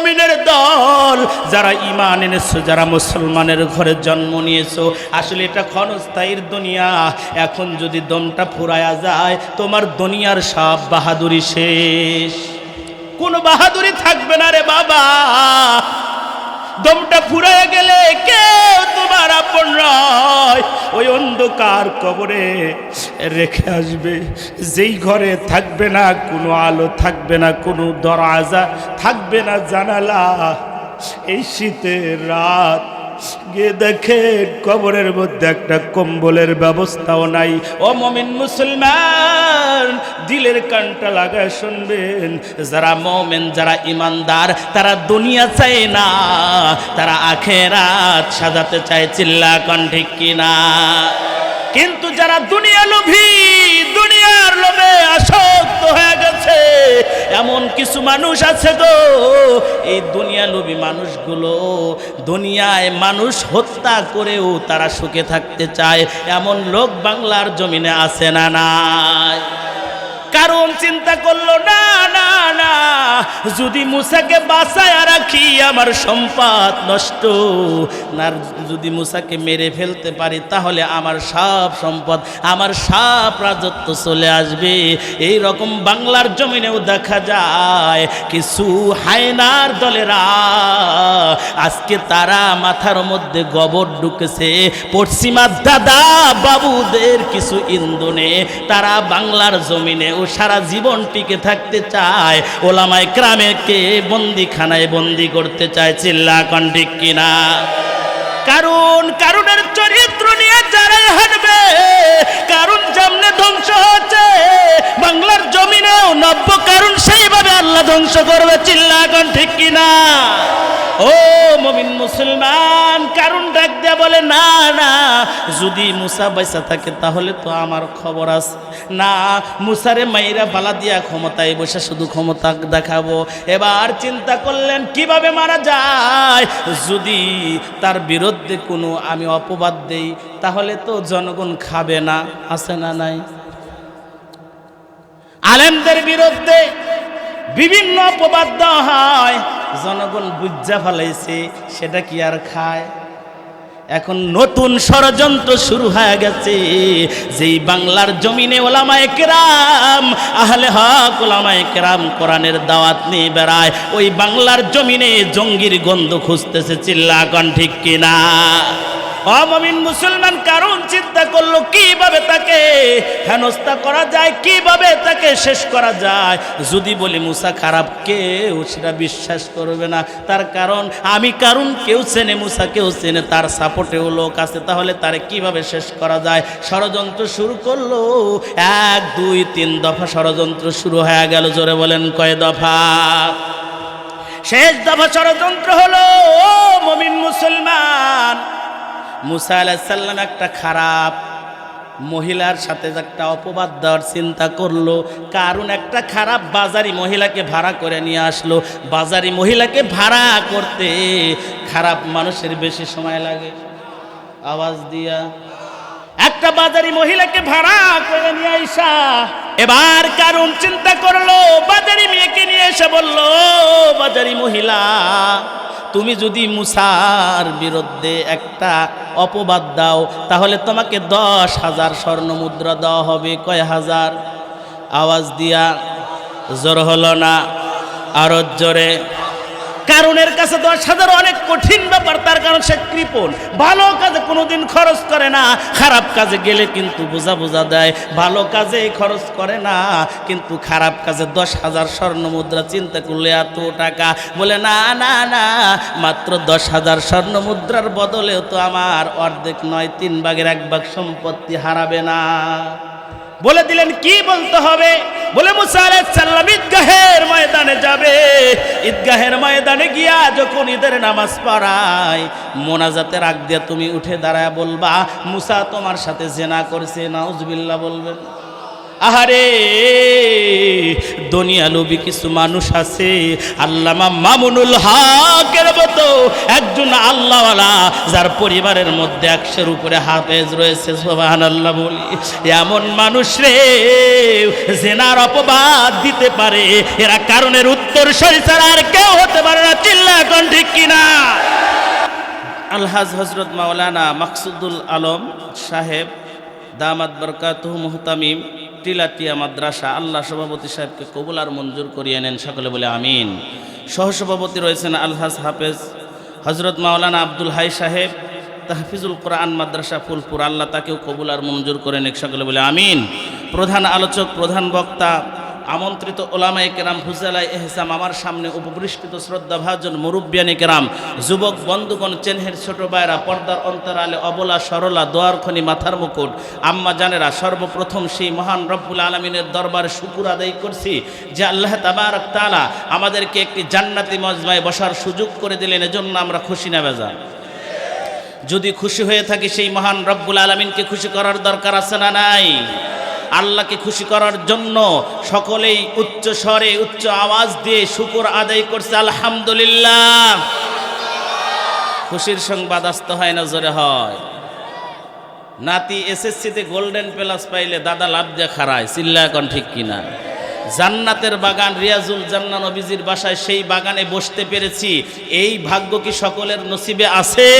মুমিনের দল, যারা ঈমান এনেছো, যারা মুসলমানের ঘরে জন্ম নিয়েছো, আসলে এটা ক্ষণস্থায়ীর দুনিয়া। এখন যদি দমটা ফুরায়া যায়, তোমার দুনিয়ার সব বাহাদুরি শেষ, কোনো বাহাদুরি থাকবে না রে বাবা। দমটা ফুরায় গেলে কেউ তোমার আপন নয়। ওই অন্ধকার কবরে রেখে আসবে, যেই ঘরে থাকবে না কোনো আলো, থাকবে না কোনো দরজা, থাকবে না জানালা। এই শীতের রাত গিয়ে দেখে কবরের মধ্যে একটা কম্বলের ব্যবস্থাও নাই। ও মুমিন মুসলমান, দিলের কানটা লাগায় শুনবেন, যারা মুমিন, যারা ঈমানদার, তারা দুনিয়া চায় না, তারা আখিরাত সাজাতে চায়। চিল্লা কোন ঠিক কিনা? কিন্তু যারা দুনিয়া লোভী, দুনিয়ার লোভে আসক্ত হয়ে গেছে, এমন কিছু মানুষ আছে গো, এই দুনিয়া লোভী মানুষগুলো দুনিয়ায় মানুষ হত্যা করেও তারা সুখে থাকতে চায়। এমন লোক বাংলার জমিনে আছে না নাই? কারণ চিন্তা করলো না না না, যদি মুসাকে বাঁচায় রাখি আমার সম্পদ নষ্ট না, যদি মুসাকে মেরে ফেলতে পারি তাহলে আমার সব সম্পদ, আমার সব রাজত্ব চলে আসবে। এই রকম বাংলার জমিনেও দেখা যায় কিছু হায়নার দলেরা, আজকে তারা মাথার মধ্যে গোবর ঢুকেছে পশ্চিমা দাদা বাবুদের কিছু ইন্ধনে, তারা বাংলার জমিনে ও সারা জীবন টিকে থাকতে চায়, ওলামায়ে কেরামকে বন্দিখানায় বন্দি করতে চায়। চিল্লা কোন ঠিক কিনা? কারণের চরিত্র নিয়ে যারাই হাঁটবে, কারণ যেমনে ধ্বংস হচ্ছে বাংলার জমিনেও নব্য কারণ সেইভাবে আল্লাহ ধ্বংস করবে। চিল্লা কোন ঠিক কিনা? ও মুমিন মুসলমান, কারণ ডাক দেয়া বলে না না, যদি মুসা বাইসা থাকে তাহলে তো আমার খবর আছে না, মুসারে মাইরা বালা দিয়া ক্ষমতায় বসে শুধু ক্ষমতা দেখাবো। এবার চিন্তা করলেন কিভাবে মারা যায়, যদি তার বিরুদ্ধে কোনো আমি অপবাদ দেই তাহলে তো জনগণ খাবে না, আছে না নাই? আলেমদের বিরুদ্ধে বিভিন্ন অপবাদ দেওয়া হয়, জনগণ বুঝা ফেলাইছে, সেটা কি আর খায়? এখন নতুন ষড়যন্ত্র শুরু হয়ে গেছে, যেই বাংলার জমিনে ওলামায়ে কেরাম, আহলে হক ওলামায়ে কেরাম কোরআনের দাওয়াত নিয়ে বেড়ায়, ওই বাংলার জমিনে জঙ্গির গন্ধ খুঁজতেছে। চিল্লা কোন ঠিক কিনা? মুমিন মুসলমান কারণ চিন্তা করলো কিভাবে তাকে হেনস্থা করা যায়, কিভাবে তাকে শেষ করা যায়। যদি বলি মুসা খারাপ, কেউ সেটা বিশ্বাস করবে না। তার কারণ আমি কারণ কেউ চেনে, মুসা কেউ চেনে, তার সাপোর্টেও লোক আছে, তাহলে তারে কিভাবে শেষ করা যায়। ষড়যন্ত্র শুরু করলো, 1 2 3 দফা ষড়যন্ত্র শুরু হয়ে গেল। জোরে বলেন কয় দফা? শেষ দফা ষড়যন্ত্র হলো, ও মুমিন মুসলমান, মুসা আলাইহিস সালাম একটা খারাপ মহিলার সাথে একটা অপবাদ দেওয়ার চিন্তা করলো। কারণ একটা খারাপ বাজারি মহিলাকে ভাড়া করে নিয়ে আসলো। বাজারি মহিলাকে ভাড়া করতে খারাপ মানুষের বেশি সময় লাগে। আওয়াজ দিয়া একটা বাজারি মহিলাকে ভাড়া করে নিয়ে আইসা, এবার কারণ চিন্তা করলো, বাজারি মেয়েকে নিয়ে এসে বললো, বাজারি মহিলা, তুমি যদি মুসার বিরুদ্ধে একটা অপবাদ দাও তাহলে তোমাকে 10,000 স্বর্ণ মুদ্রা দেওয়া হবে। কয় হাজার? আওয়াজ দিয়া জোর হলো না, আরো জোরে। কারণের কাছে 10,000 অনেক কঠিন ব্যাপার, তার কারণ সে কৃপণ, ভালো কাজে কোনোদিন খরচ করে না, খারাপ কাজে গেলে কিন্তু বোঝা দেয়। ভালো কাজে খরচ করে না, কিন্তু খারাপ কাজে 10,000 স্বর্ণ মুদ্রা। চিন্তা করলে এত টাকা, বলে না না না, মাত্র 10,000 স্বর্ণ মুদ্রার বদলেও তো আমার অর্ধেক নয় 3 ভাগের 1 ভাগ সম্পত্তি হারাবে না। বলে দিলেন কি বলতে হবে? বলে মুসা আলাইহিস সালাম ঈদগাহের ময়দানে যাবে। ঈদগাহের ময়দানে গিয়া যখন ঈদের নামাজ পড়ায়, মোনাজাতের আগ দিয়ে তুমি উঠে দাঁড়ায় বলবা, মুসা তোমার সাথে জিনা করছে, নাউজুবিল্লাহ বলবেন। আহারে, দুনিয়া লোভী কিছু মানুষ আছে, আল্লামা মামুনুল হকের মতো একজন আল্লাহওয়ালা, যার পরিবারের মধ্যে 100-এর উপরে হাফেজ রয়েছে, সুবহানাল্লাহ বলি। এমন মানুষ রে জিনার অপবাদ দিতে পারে, এরা কারণের উত্তর সরি ছাড়া আর কেউ হতে পারে না। কোন ঠিক কিনা? আলহাজ হযরত মাওলানা মাকসুদুল আলম সাহেব দামাত বরকাতুহু মুহতামিম টিলাটিয়া মাদ্রাসা, আল্লাহ সভাপতি সাহেবকে কবুল আর মঞ্জুর করিয়ে নেন, সকলে বলে আমিন। সহসভাপতি রয়েছেন আলহাজ হাফেজ হযরত মাওলানা আব্দুল হাই সাহেব তাহফিজুল কোরআন মাদ্রাসা ফুলপুর, আল্লাহ তাকেও কবুল আর মঞ্জুর করে নেন, সকলে বলে আমিন। প্রধান আলোচক, প্রধান বক্তা, আমন্ত্রিত ওলামায়ে কেরাম, ফুজালাই এহসাম, আমার সামনে উপবৃষ্টিত শ্রদ্ধাভাজন মুরব্বিয়ানে কেরাম, যুবক বন্ধুগণ, চেনহের ছোট ভাইরা, পর্দার অন্তরালে অবলা সরলা, দোয়ার খনি, মাথার মুকুট, আম্মা জানেরা, সর্বপ্রথম সেই মহান রব্বুল আলামিনের দরবারে শুকর আদায় করছি যে আল্লাহ তাবারক তাআলা আমাদেরকে একটি জান্নাতি মজমায় বসার সুযোগ করে দিলেন, এজন্য আমরা খুশি না বেজার? যদি খুশি হয়ে থাকি সেই মহান রব্বুল আলামিনকে খুশি করার দরকার আছে না নাই? আল্লাহকে খুশি করার জন্য সকলেই উচ্চ স্বরে উচ্চ আওয়াজ দিয়ে শুকর আদায় করছে আলহামদুলিল্লাহ। খুশির সংবাদ আসতে হয় না জোরে হয়? নাতি এসএসসিতে গোল্ডেন প্লাস পাইলে দাদা লাভ দিয়ে খাড়ায়, চিল্লা এখন ঠিক কিনা? জান্নাতের বাগান রিয়াজুল জান্নাহ নবীজির বাসায়, সেই বাগানে বসতে পেরেছি, এই ভাগ্য কি সকলের নসিবে আছে?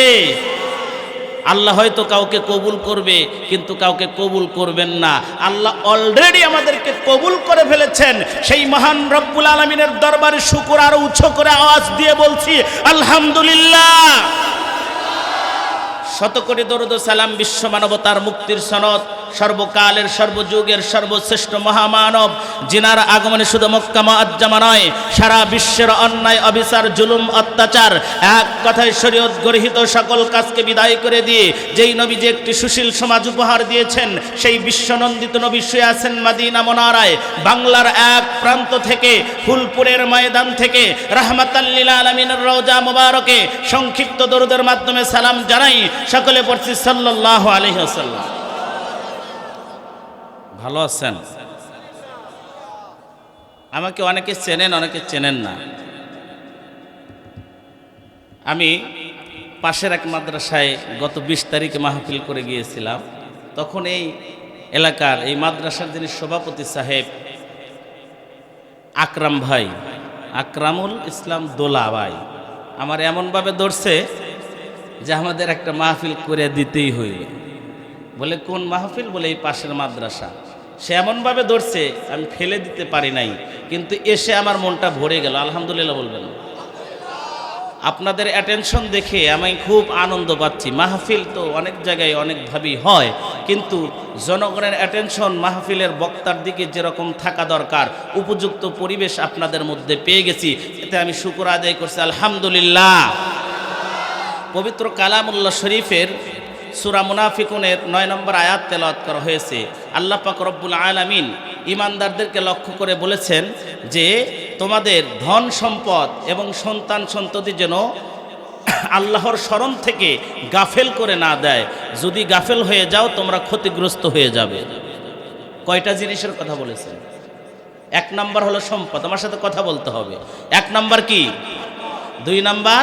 আল্লাহ হয়তো কাউকে কবুল করবে, কিন্তু কাউকে কবুল করবেন না। আল্লাহ অলরেডি আমাদেরকে কবুল করে ফেলেছেন। সেই মহান রব্বুল আলামিনের দরবারে শুকর আরো উচ্চ করে আওয়াজ দিয়ে বলছি আলহামদুলিল্লাহ। শত কোটি দরুদ ও সালাম বিশ্ব মানবতার মুক্তির সনদ, সর্বকালের সর্বযুগের সর্বশ্রেষ্ঠ মহামানব, জিনার আগমনে শুধু মক্কা মুআজ্জামা নয়, সারা বিশ্বের অন্যায় অবিচার জুলুম অত্যাচার এক কথায় শরীয়ত গর্হিত সকল কাজকে বিদায় করে দিয়ে যেই নবীজি একটি সুশীল সমাজ উপহার দিয়েছেন, সেই বিশ্বনন্দিত নবী শুয়ে আছেন মদিনা মুনাওয়ারায়। বাংলার এক প্রান্ত থেকে, ফুলপুরের ময়দান থেকে, রাহমাতাল লিল আলামিনের রওজা মুবারকে সংক্ষিপ্ত দরুদের মাধ্যমে সালাম জানাই। সকলে পড়ছি সাল্লাল্লাহু আলাইহি ওয়াসাল্লাম। ভালো আছেন? আমাকে অনেকে চেনেন, অনেকে চেনেন না। আমি পাশের এক মাদ্রাসায় গত 20 তারিখে মাহফিল করে গিয়েছিলাম। তখন এই এলাকার, এই মাদ্রাসার যিনি সভাপতি সাহেব আকরাম ভাই, আকরামুল ইসলাম দোলা ভাই, আমার এমনভাবে ধরছে যে আমাদের একটা মাহফিল করে দিতেই হইবে। বলে কোন মাহফিল? বলে এই পাশের মাদ্রাসা। সে এমনভাবে ধরছে আমি ফেলে দিতে পারি নাই, কিন্তু এসে আমার মনটা ভরে গেল। আলহামদুলিল্লাহ বলবেন? আপনাদের অ্যাটেনশন দেখে আমি খুব আনন্দ পাচ্ছি। মাহফিল তো অনেক জায়গায় অনেকভাবেই হয়, কিন্তু জনগণের অ্যাটেনশন মাহফিলের বক্তার দিকে যেরকম থাকা দরকার, উপযুক্ত পরিবেশ আপনাদের মধ্যে পেয়ে গেছি, এতে আমি শুকর আদায় করছি আলহামদুলিল্লাহ। পবিত্র কালামুল্লাহ শরীফের সূরা মুনাফিকুনের 9 নম্বর আয়াত তেলাওয়াত করা হয়েছে। আল্লাহ পাক রব্বুল আলামিন ঈমানদারদেরকে লক্ষ্য করে বলেছেন যে তোমাদের ধন সম্পদ এবং সন্তান সন্ততি যেন আল্লাহর স্মরণ থেকে গাফেল করে না দেয়। যদি গাফেল হয়ে যাও তোমরা ক্ষতিগ্রস্ত হয়ে যাবে। কয়টা জিনিসের কথা বলেছেন? 1 নম্বর হলো সম্পদ। আমার সাথে কথা বলতে হবে। 1 নম্বর কি? 2 নম্বর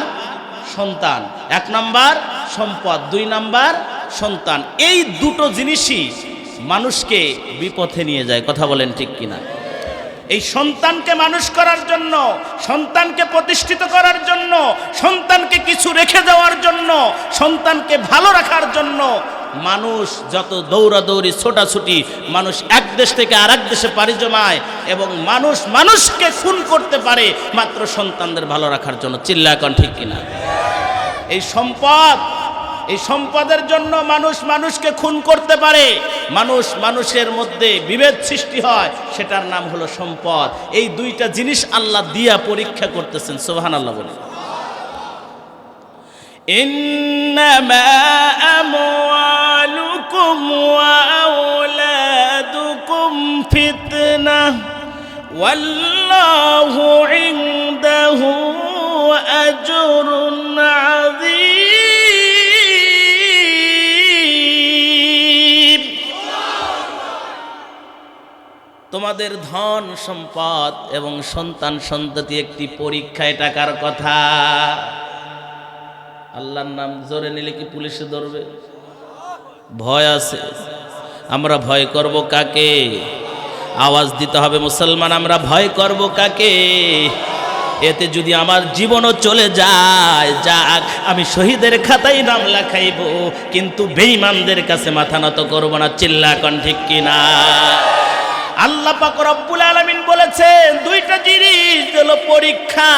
সন্তান। 1 নম্বর সম্পদ, 2 নম্বর সন্তান। এই দুটো জিনিসই মানুষকে বিপথে নিয়ে যায়। কথা বলেন ঠিক কিনা? এই সন্তানকে মানুষ করার জন্য, সন্তানকে প্রতিষ্ঠিত করার জন্য, সন্তানকে কিছু রেখে দেওয়ার জন্য, সন্তানকে ভালো রাখার জন্য মানুষ যত দৌড়াদৌড়ি ছোটাছুটি, মানুষ এক দেশ থেকে আরেক দেশে পাড়ি জমায়, এবং মানুষ মানুষকে খুন করতে পারে মাত্র সন্তানদের ভালো রাখার জন্য। চিল্লা এখন ঠিক কিনা? এই সম্পদ, এই সম্পদের জন্য মানুষ মানুষকে খুন করতে পারে, মানুষ মানুষের মধ্যে বিভেদ সৃষ্টি হয়, সেটার নাম হলো সম্পদ। এই দুইটা জিনিস আল্লাহ দিয়া পরীক্ষা করতেছেন। সুবহানাল্লাহ বলে। ইন্নামা আমওয়ালুকুম ওয়া আওলাদুকুম ফিতনাহ ওয়াল্লাহু ইনদাহু আজরুন আযীম। তোমাদের ধন সম্পদ এবং সন্তান সন্ততি একটি পরীক্ষায় টাকার কথা। আল্লাহর নাম জোরে নিলে কি পুলিশে ধরবে? ভয় আছে। আমরা ভয় করব কাকে? আওয়াজ দিতে হবে মুসলমান, আমরা ভয় করব কাকে? এতে যদি আমার জীবনও চলে যায় যাক, আমি শহীদের খাতায় নাম লেখাইব, কিন্তু বেঈমানদের কাছে মাথা নত করব না। চিল্লা কোন ঠিক কিনা? আল্লাহ পাক রব্বুল আলামিন বলেছেন দুইটা জিনিস হলো পরীক্ষা।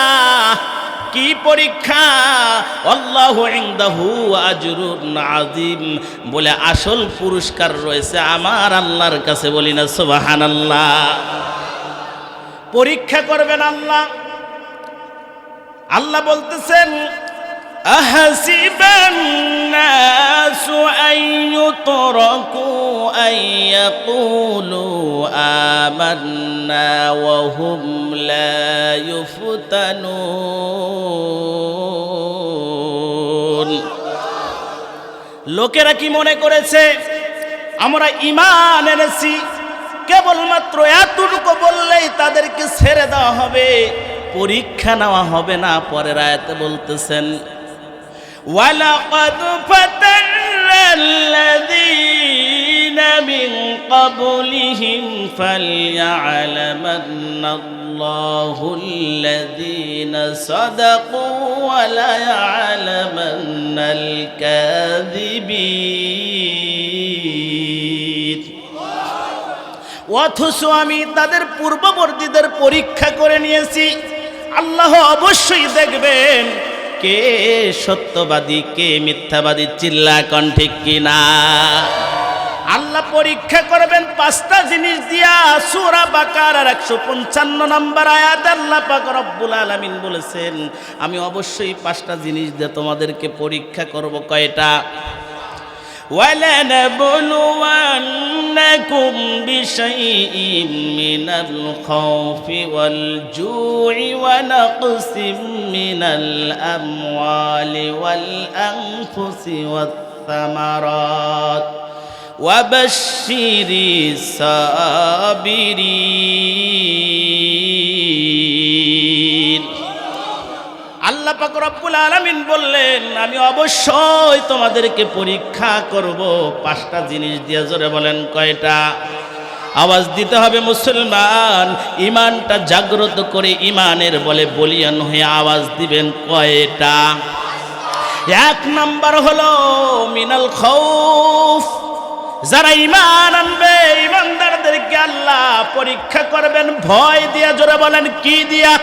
কি পরীক্ষা? আল্লাহু ইনদাহু আজরুন আযীম, বলে আসল পুরস্কার রয়েছে আমার আল্লাহর কাছে। বলি না সুবহানাল্লাহ। পরীক্ষা করবেন আল্লাহ। আল্লাহ বলতেছেন আহাসিবান নাসু আইয়ুতরাকু আইয়াকুলু আমান্না ওয়া হুম লা ইফতানুন। লোকেরা কি মনে করেছে আমরা ঈমান এনেছি, কেবলমাত্র এতটুকু বললেই তাদেরকে ছেড়ে দেওয়া হবে, পরীক্ষা নেওয়া হবে না? পরের আয়াতে বলতেছেন ওয়ালাকাদ ফাতান্নাল্লাযীনা মিন ক্বাবলিহিম ফালইয়ালামান্নাল্লাহুল্লাযীনা সাদাকু ওয়া লায়ালামান্নাল কাযিবিন। অথচ আমি তাদের পূর্ববর্তীদের পরীক্ষা করে নিয়েছি। আল্লাহ অবশ্যই দেখবেন কে সত্যবাদী কে মিথ্যাবাদী। চিল্লা কোন ঠিক কিনা? আল্লাহ পরীক্ষা করবেন পাঁচটা জিনিস দিয়া। সূরা বাকারার 155 নম্বর আয়াত আল্লাহ পাক রব্বুল আলামিন বলেছেন আমি অবশ্যই পাঁচটা জিনিস দিয়ে তোমাদেরকে পরীক্ষা করব। কয়টা? وَلَنَبْلُوَنَّكُمْ بِشَيْءٍ مِّنَ الْخَوْفِ وَالْجُوعِ وَنَقْصٍ مِّنَ الْأَمْوَالِ وَالْأَنفُسِ وَالثَّمَرَاتِ وَبَشِّرِ الصَّابِرِينَ। আল্লাহ পাক রব্বুল আলামিন বললেন আমি অবশ্যই তোমাদেরকে পরীক্ষা করব পাঁচটা জিনিস দিয়ে। জোরে বলেন কয়টা? আওয়াজ দিতে হবে মুসলমান, ঈমানটা জাগ্রত করে ঈমানের বলে বলিয়ান হয়ে আওয়াজ দিবেন। কয়টা? এক নাম্বার হলো মিনাল খাউফ। যারা ঈমান আনবে ঈমানদারদেরকে আল্লাহ পরীক্ষা করবেন ভয় দিয়া। জোরে বলেন কি দিয়া?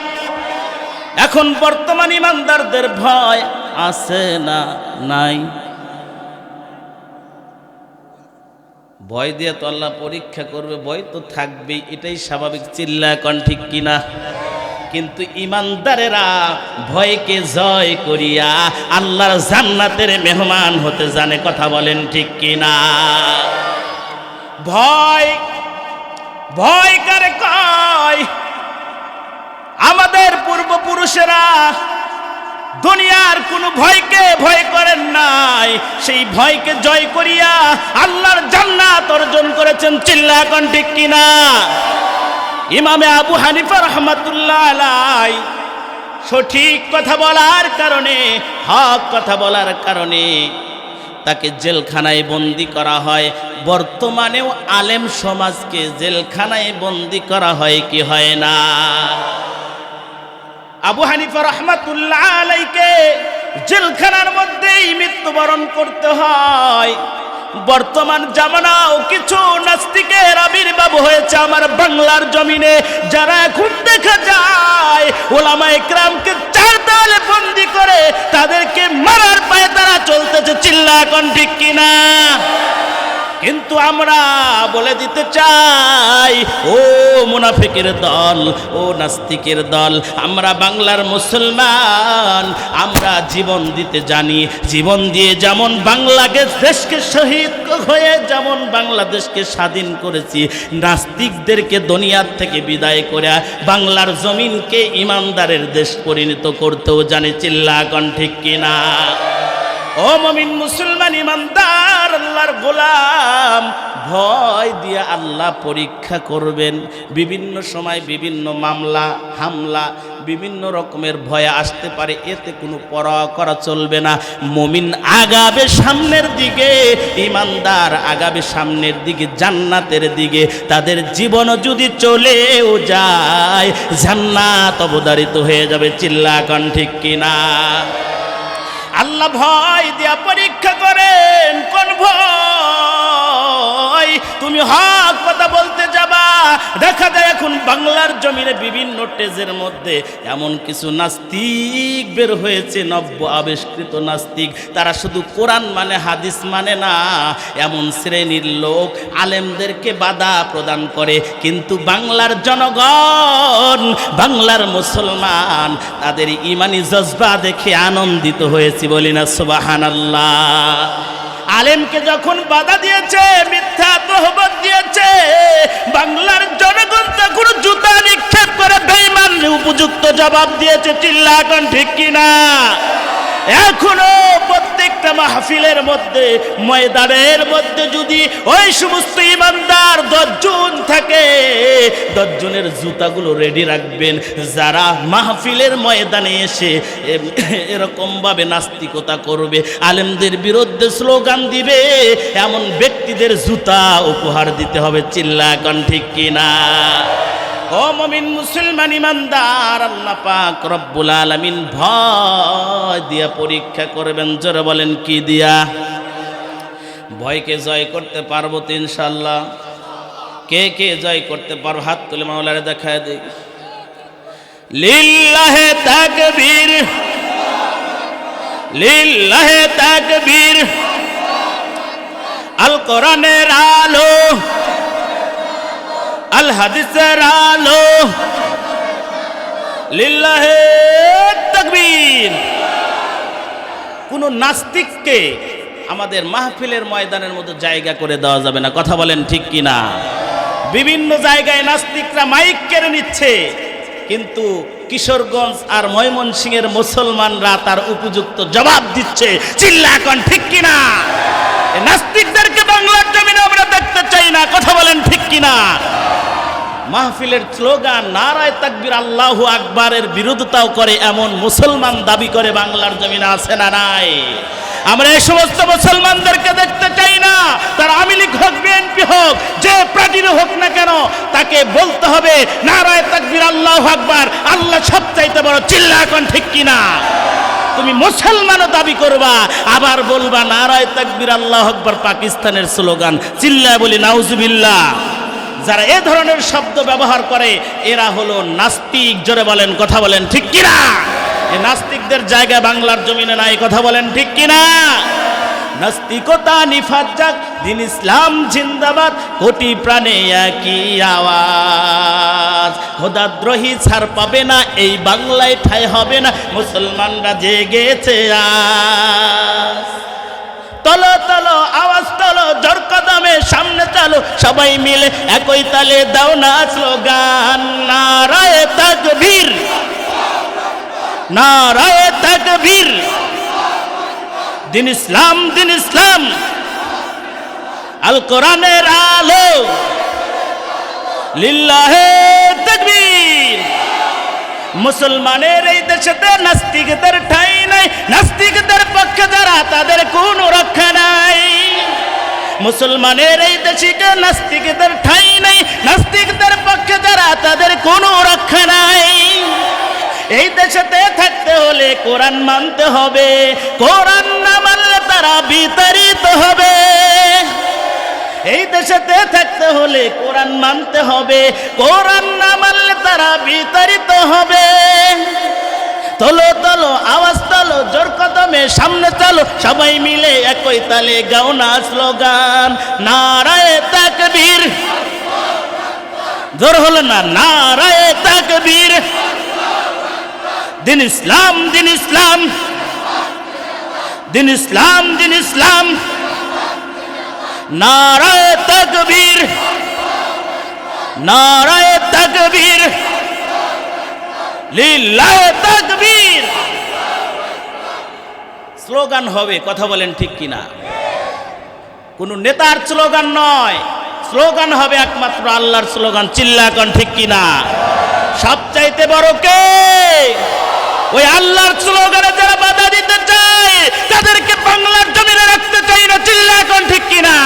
এখন বর্তমান ঈমানদারদের ভয় আছে না নাই? ভয় দিয়ে তো আল্লাহ পরীক্ষা করবে, ভয় তো থাকবেই, এটাই স্বাভাবিক। চিল্লা কোন ঠিক কিনা? কিন্তু ঈমানদারেরা ভয়কে জয় করিয়া আল্লাহর জান্নাতের মেহমান হতে জানে। কথা বলেন ঠিক কিনা? ভয় ভয় কারে কয়? আমাদের পূর্বপুরুষেরা দুনিয়ার কোনো ভয়কে ভয় করেন নাই, সেই ভয়কে জয় করিয়া আল্লাহর জান্নাত অর্জন করেছেন। চিল্লা কোন ঠিক কিনা? ইমামে আবু হানিফা রাহমাতুল্লাহ আলাইহি সঠিক কথা বলার কারণে, হক কথা বলার কারণে তাকে জেলখানায় বন্দি করা হয়। বর্তমানেও আলেম সমাজকে জেলখানায় বন্দি করা হয় কি হয় না? আবু হানিফা রাহমাতুল্লাহ আলাইহিকে জেলখানার মধ্যেই মৃত্যুবরণ করতে হয়। বর্তমান জামানাও কিছু নাস্তিকের আবির্ভাব হয়েছে আমার বাংলার জমিনে, যারা এখন দেখা যায় ওলামায়ে কেরামকে চার দেওয়ালে বন্দি করে তাদেরকে মারার পায়ে তারা চলতেছে। চিল্লা কোন ঠিক কিনা? কিন্তু আমরা বলে দিতে চাই ও মুনাফিকের দল, ও নাস্তিকের দল, আমরা বাংলার মুসলমান, আমরা জীবন দিতে জানি। জীবন দিয়ে যেমন বাংলাদেশ দেশকে শহীদ হয়ে যেমন বাংলাদেশকে স্বাধীন করেছি, নাস্তিকদেরকে দুনিয়ার থেকে বিদায় করে বাংলার জমিনকে ইমানদারের দেশ পরিণত করতেও জানি। চিল্লা কোন ঠিক কিনা? ও মুমিন মুসলমান ইমানদার আল্লাহর গোলাম, ভয় দিয়ে আল্লাহ পরীক্ষা করবেন। বিভিন্ন সময় বিভিন্ন মামলা হামলা, বিভিন্ন রকমের ভয় আসতে পারে, এতে কোনো পরোয়া করা চলবে না। মুমিন আগাবে সামনের দিকে, ইমানদার আগাবে সামনের দিকে, জান্নাতের দিকে। তাদের জীবন যদি চলেও যায়, জান্নাত অবধারিত হয়ে যাবে। চিল্লা কোন ঠিক কিনা? আল্লাহ ভয় দিয়া পরীক্ষা করেন। কোন ভয়? তুমি হক কথা বলতে যাবা, দেখা যায় এখন বাংলার জমিনে বিভিন্ন টেজের মধ্যে এমন কিছু নাস্তিক বের হয়েছে, নব্য আবিষ্কৃত নাস্তিক। তারা শুধু কোরআন মানে, হাদিস মানে না, এমন শ্রেণীর লোক আলেমদেরকে বাধা প্রদান করে। কিন্তু বাংলার জনগণ, বাংলার মুসলমান তাদের ইমানি জজবা দেখে আনন্দিত হয়েছে। বলি না সুবহানাল্লাহ। আলেমকে যখন বাধা দিয়েছে, মিথ্যা তহমত দিয়েছে, বাংলার জনগণ তখন জুতা নিক্ষেপ করে বেঈমান উপযুক্ত জবাব দিয়েছে। চিল্লা কোন ঠিক কিনা? এখনো প্রত্যেকটা মাহফিলের মধ্যে, ময়দানের মধ্যে যদি ওই সমস্ত ইমানদার 10 জন থাকে, 10 জনের জুতাগুলো রেডি রাখবেন, যারা মাহফিলের ময়দানে এসে এরকমভাবে নাস্তিকতা করবে, আলেমদের বিরুদ্ধে স্লোগান দিবে, এমন ব্যক্তিদের জুতা উপহার দিতে হবে। চিল্লা কোন ঠিক কিনা? ও মুমিন মুসলমান ইমানদার, আল্লাহ পাক রব্বুল আলামিন ভয় দিয়া পরীক্ষা করবেন। জোরে বলেন কি দিয়া? ভয়কে জয় করতে পারবো তো ইনশাআল্লাহ? কে কে জয় করতে পারবো? হাত তুলে মাওলারে দেখায় দিই। লিল্লাহে তাকবীর, লিল্লাহে তাকবীর। আল কোরআনের আলো, আল হাদিসের আলো, লিল্লাহে তাকবীর। কোন নাস্তিককে আমাদের মাহফিলের ময়দানের মধ্যে জায়গা করে দেওয়া যাবে না। কথা বলেন ঠিক কিনা? বিভিন্ন জায়গায় নাস্তিকরা মাইক কেড়ে নিচ্ছে, কিন্তু কিশোরগঞ্জ আর ময়মনসিংহের মুসলমানরা তার উপযুক্ত জবাব দিচ্ছে। চিল্লা কোন ঠিক কিনা? নাস্তিকদেরকে বাংলার জমিনে আমরা দেখতে চাই না। কথা বলেন ঠিক কিনা? মাহফিলের স্লোগান নারায়ে তাকবীর, আল্লাহু আকবারের বিরোধিতাও করে এমন মুসলমান দাবি করে বাংলার জমিনে আছে না নাই? আমরা এই সমস্ত মুসলমানদেরকে দেখতে চাই না। তার আওয়ামী লীগ হোক, বিএনপি হোক, যে পার্টির হোক না কেন, তাকে বলতে হবে নারায়ে তাকবীর, আল্লাহু আকবার, আল্লাহ সবচাইতে বড়। চিল্লা কোন ঠিক কিনা? তুমি মুসলমানও দাবি করবা, আবার বলবা নারায়ে তাকবীর, আল্লাহু আকবার পাকিস্তানের স্লোগান। চিল্লায় বলি নাউজুবিল্লাহ। যারা এ ধরনের শব্দ ব্যবহার করে এরা হলো নাস্তিক। জোরে বলেন, কথা বলেন ঠিক কিনা? এই নাস্তিকদের জায়গা বাংলার জমিনে নাই। কথা বলেন ঠিক কিনা? নাস্তিকতা নিফাত যাক, দিন ইসলাম জিন্দাবাদ, কোটি প্রাণে একই আওয়াজ। খোদাদ্রোহী ছাড় পাবে না, এই বাংলায় ঠাঁই হবে না, মুসলমানরা জেগেছে আজ। তলো তলো আওয়াজ তলো, জোর কদমে সামনে চলো, সবাই মিলে একই তালে দাও না স্লোগান। নারায়ে তাকবীর, নারায়ে তাকবীর। দিন ইসলাম, দিন ইসলাম, আল কোরআনের আলো, লিল্লাহে তাকবীর। মুসলমানের এই দেশেতে নাস্তিকদের ঠাঁই নাই, নাস্তিকদের পক্ষে যারা তাদের কোনো রক্ষা নাই। মুসলমানের এই দেশে নাস্তিকদের ঠাঁই নাই, নাস্তিকদের পক্ষে যারা তাদের কোনো রক্ষা নাই। এই দেশেতে থাকতে হলে কোরআন মানতে হবে, কোরআন না মানলে তারা বিতাড়িত হবে। এই দেশেতে থাকতে হলে কোরআন মানতে হবে, কোরআন না মানলে তারা বিতাড়িত হবে। তলো তলো আওয়াজ তলো, জোর কদমে সামনে চলো, সবাই মিলে একই তালে গাও না স্লোগান। নারায়ে তাকবীর, জোর হলো না, নারায়ে তাকবীর। দিন ইসলাম, দিন ইসলাম, দিন ইসলাম, দিন ইসলাম। নারায়ে তাকবীর, নারায়ে তাকবীর, লিল্লাহে তাকবীর। স্লোগান হবে। কথা বলেন ঠিক কিনা? কোন নেতার স্লোগান নয়, স্লোগান হবে একমাত্র আল্লাহর স্লোগান। চিল্লা কোন ঠিক কিনা? সবচাইতে বড় কে? ওই আল্লাহর স্লোগানে যারা বাধা দিতে চায় তাদেরকে বাংলার জমিনে রাখতে চাই না, চিল্লা এখন ঠিক কিনা?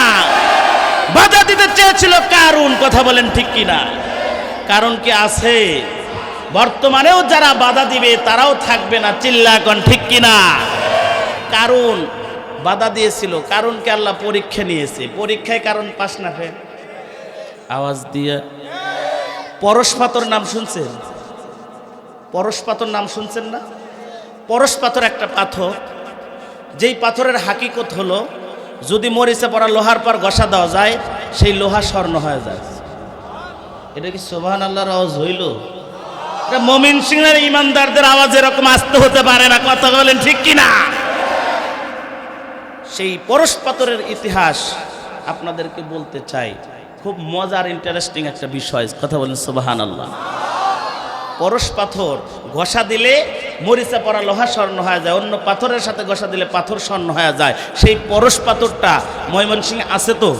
বাধা দিতে চেয়েছিল কারুন, কথা বলেন ঠিক কিনা? কারণ কি আছে? বর্তমানেও যারা বাধা দিবে তারাও থাকবে না, চিল্লা এখন ঠিক কিনা? কারণ বাধা দিয়েছিল, কারণকে আল্লাহ পরীক্ষা নিয়েছে, পরীক্ষায় কারণ পাস না ফেল। আওয়াজ দিয়ে পরশ পাথর নাম শুনছেন? পরশ পাথর নাম শুনছেন না? পরশ পাথর একটা পাথর, যেই পাথরের হাকিকত হলো যদি মরিচে পড়া লোহার পর ঘষা দেওয়া যায় সেই লোহা স্বর্ণ হয়ে যায়। এটা কি সুবহানাল্লাহর আওয়াজ হইল? এটা মুমিন সিংহের ইমানদারদের আওয়াজ এরকম আসতে হতে পারে না, কথা বলেন ঠিক কিনা? সেই পরশ পাথরের ইতিহাস আপনাদেরকে বলতে চাই, খুব মজার ইন্টারেস্টিং একটা বিষয়, কথা বলেন সুবহানাল্লাহ। পরশ পাথর ঘষা দিলে মরিচা পড়া লোহা স্বর্ণ হয়ে যায়, অন্য পাথরের সাথে ঘষা দিলে পাথর স্বর্ণ হয়ে যায়। সেই পরশ পাথরটা ময়মনসিংহে আছে তো?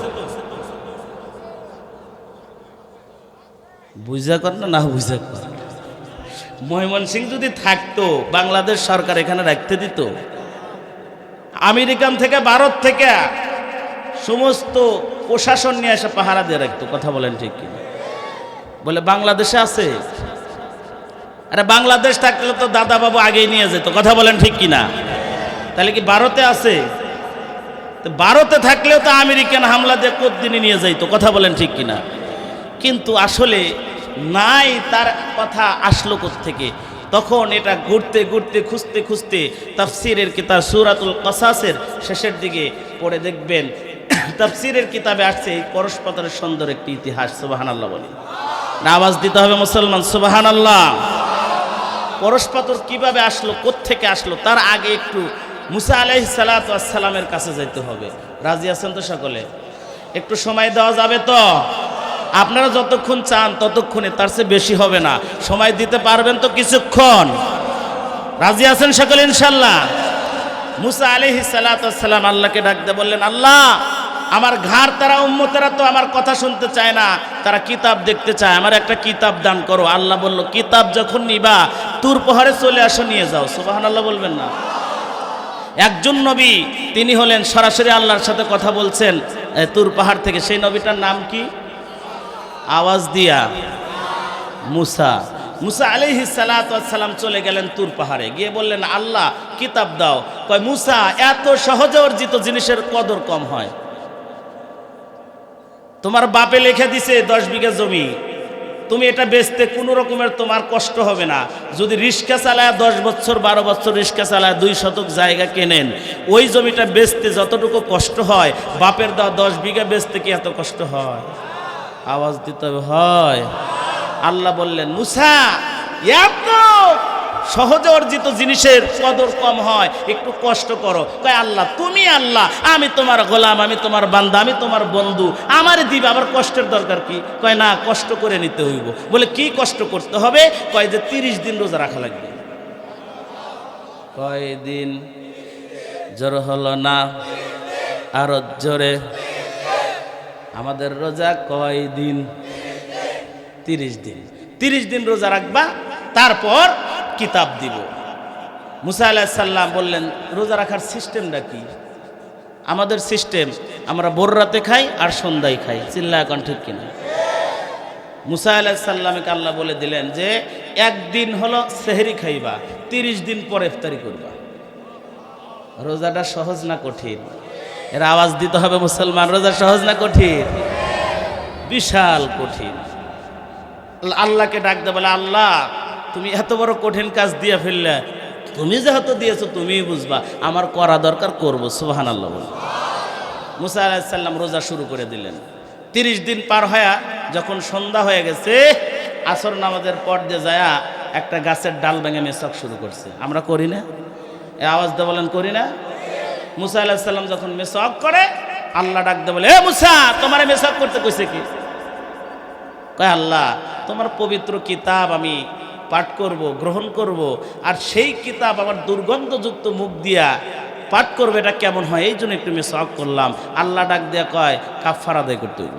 বুঝা কর না, না বুঝা কর। ময়মনসিংহ যদি থাকতো বাংলাদেশ সরকার এখানে রাখতে দিত? আমেরিকান থেকে ভারত থেকে সমস্ত প্রশাসন নিয়ে এসে পাহারা দিয়ে রাখতো, কথা বলেন ঠিক কিনা? বলে বাংলাদেশে আছে? আরে বাংলাদেশ থাকলে তো দাদা বাবু আগেই নিয়ে যেত, কথা বলেন ঠিক কিনা? তাহলে কি ভারতে আছে? তো ভারতে থাকলেও তো আমেরিকান হামলা দিয়ে কতদিনই নিয়ে যাইতো, কথা বলেন ঠিক কিনা? কিন্তু আসলে নাই, তার কথা আসলো কোত্থেকে? তখন এটা ঘুরতে ঘুরতে খুঁজতে খুঁজতে তাফসিরের কিতাব সূরাতুল কাসাসের শেষের দিকে পড়ে দেখবেন তাফসিরের কিতাবে আসছে এই পরশ পাথরের সুন্দর একটি ইতিহাস। সুবহানাল্লাহ বলি না? আওয়াজ দিতে হবে মুসলমান, সুবহানাল্লাহ। পরশ পাথর কিভাবে আসলো, কোত্থেকে আসলো? তার আগে একটু মুসা আলাইহিস সালাতু ওয়াস সালামের কাছে যাইতে হবে। রাজি আছেন তো সকলে? একটু সময় দেওয়া যাবে তো? আপনারা যতক্ষণ চান ততক্ষণে, তার চেয়ে বেশি হবে না। সময় দিতে পারবেন তো কিছুক্ষণ? রাজি আছেন সকলে ইনশাআল্লাহ? মুসা আলাইহিস সালাতু ওয়াস সালাম আল্লাহকে ডাকতে বললেন, আল্লাহ আমার ঘাড় তারা উম্মতেরা তো আমার কথা শুনতে চায় না, তারা কিতাব দেখতে চায়, আমার একটা কিতাব দান করো। আল্লাহ বলল, কিতাব যখন নিবা তুর পাহাড়ে চলে আসো, নিয়ে যাও। সুবহানাল্লাহ বলবেন না? একজন নবী তিনি হলেন সরাসরি আল্লাহর সাথে কথা বলছেন তুর পাহাড় থেকে, সেই নবীটার নাম কি? আওয়াজ দিয়া মুসা। মুসা আলাইহিস সালাতু ওয়াস সালাম চলে গেলেন তুর পাহাড়ে, গিয়ে বললেন, আল্লাহ কিতাব দাও। কয়, মুসা এত সহজে অর্জিত জিনিসের কদর কম হয়? তোমার বাপে লিখে দিছে 10 বিঘা জমি, তুমি এটা বেচতে কোনো রকমের তোমার কষ্ট হবে না। যদি রিক্সা চালায় 10 বছর 12 বছর রিক্সা চালায় 2 শতক জায়গা কেনেন, ওই জমিটা বেচতে যতটুকু কষ্ট হয় বাপের দেওয়া 10 বিঘা বেচতে কি এত কষ্ট হয়? আওয়াজ দিতে হয়। আল্লাহ বললেন, মুসা এত সহজে অর্জিত জিনিসের কদর কম হয়, একটু কষ্ট করো। কয়, আল্লাহ তুমি আল্লাহ, আমি তোমার গোলাম, আমি তোমার বান্দা, আমি তোমার বন্ধু, আমারে দিবে, আবার কষ্টের দরকার কি? কয়, না কষ্ট করে নিতে হইব। বলে কি কষ্ট করতে হবে? কয় যে 30 দিন রোজা রাখা লাগবে। কয় দিন? জোর হলো না, আরো জোরে। আমাদের রোজা কয় দিন? 30 দিন। 30 দিন রোজা রাখবা, তারপর কিতাব দিব। মুসা আলাইহিস সালাম বললেন, রোজা রাখার সিস্টেমটা কি? আমাদের সিস্টেম, আমরা ভোর রাতে খাই আর সন্ধ্যায় খাই, চিল্লা এখন ঠিক কিনা? মুসা আলাইহিস সালামকে আল্লাহ বলে দিলেন যে একদিন হলো সেহরি খাইবা, 30 দিন পরে ইফতারি করবা। রোজাটা সহজ না কঠিন? এর আওয়াজ দিতে হবে মুসলমান, রোজা সহজ না কঠিন? বিশাল কঠিন। আল্লাহকে ডাকতে বলে, আল্লাহ তুমি এত বড় কঠিন কাজ দিয়ে ফেললে, তুমি যেহেতু দিয়েছো তুমিই বুঝবা, আমার করা দরকার করবো। সুবহানাল্লাহ বলে মুসা আলাইহিস সালাম রোজা শুরু করে দিলেন। 30 দিন পার হয়ে যখন সন্ধ্যা হয়ে গেছে, আসর নামাজের পর দিয়ে যায়া একটা গাছের ডাল ভেঙে মেসাক শুরু করছে। আমরা করি না? এই আওয়াজ দিয়ে বলেন, করি না? মুসা আলাইহিস সালাম যখন মেসাক করে, আল্লাহ ডাকতে বলে, এ মুসা তোমার মেসাক করতে কইছে কি? কয়, আল্লাহ তোমার পবিত্র কিতাব আমি পাঠ করব, গ্রহণ করব, আর সেই কিতাব আমার দুর্গন্ধযুক্ত মুখ দিয়া পাঠ করবে, এটা কেমন হয়? এই জন্য একটু মেসাক করলাম। আল্লাহ ডাক দিয়া কয়, কাফারা আদায় করতে হইব।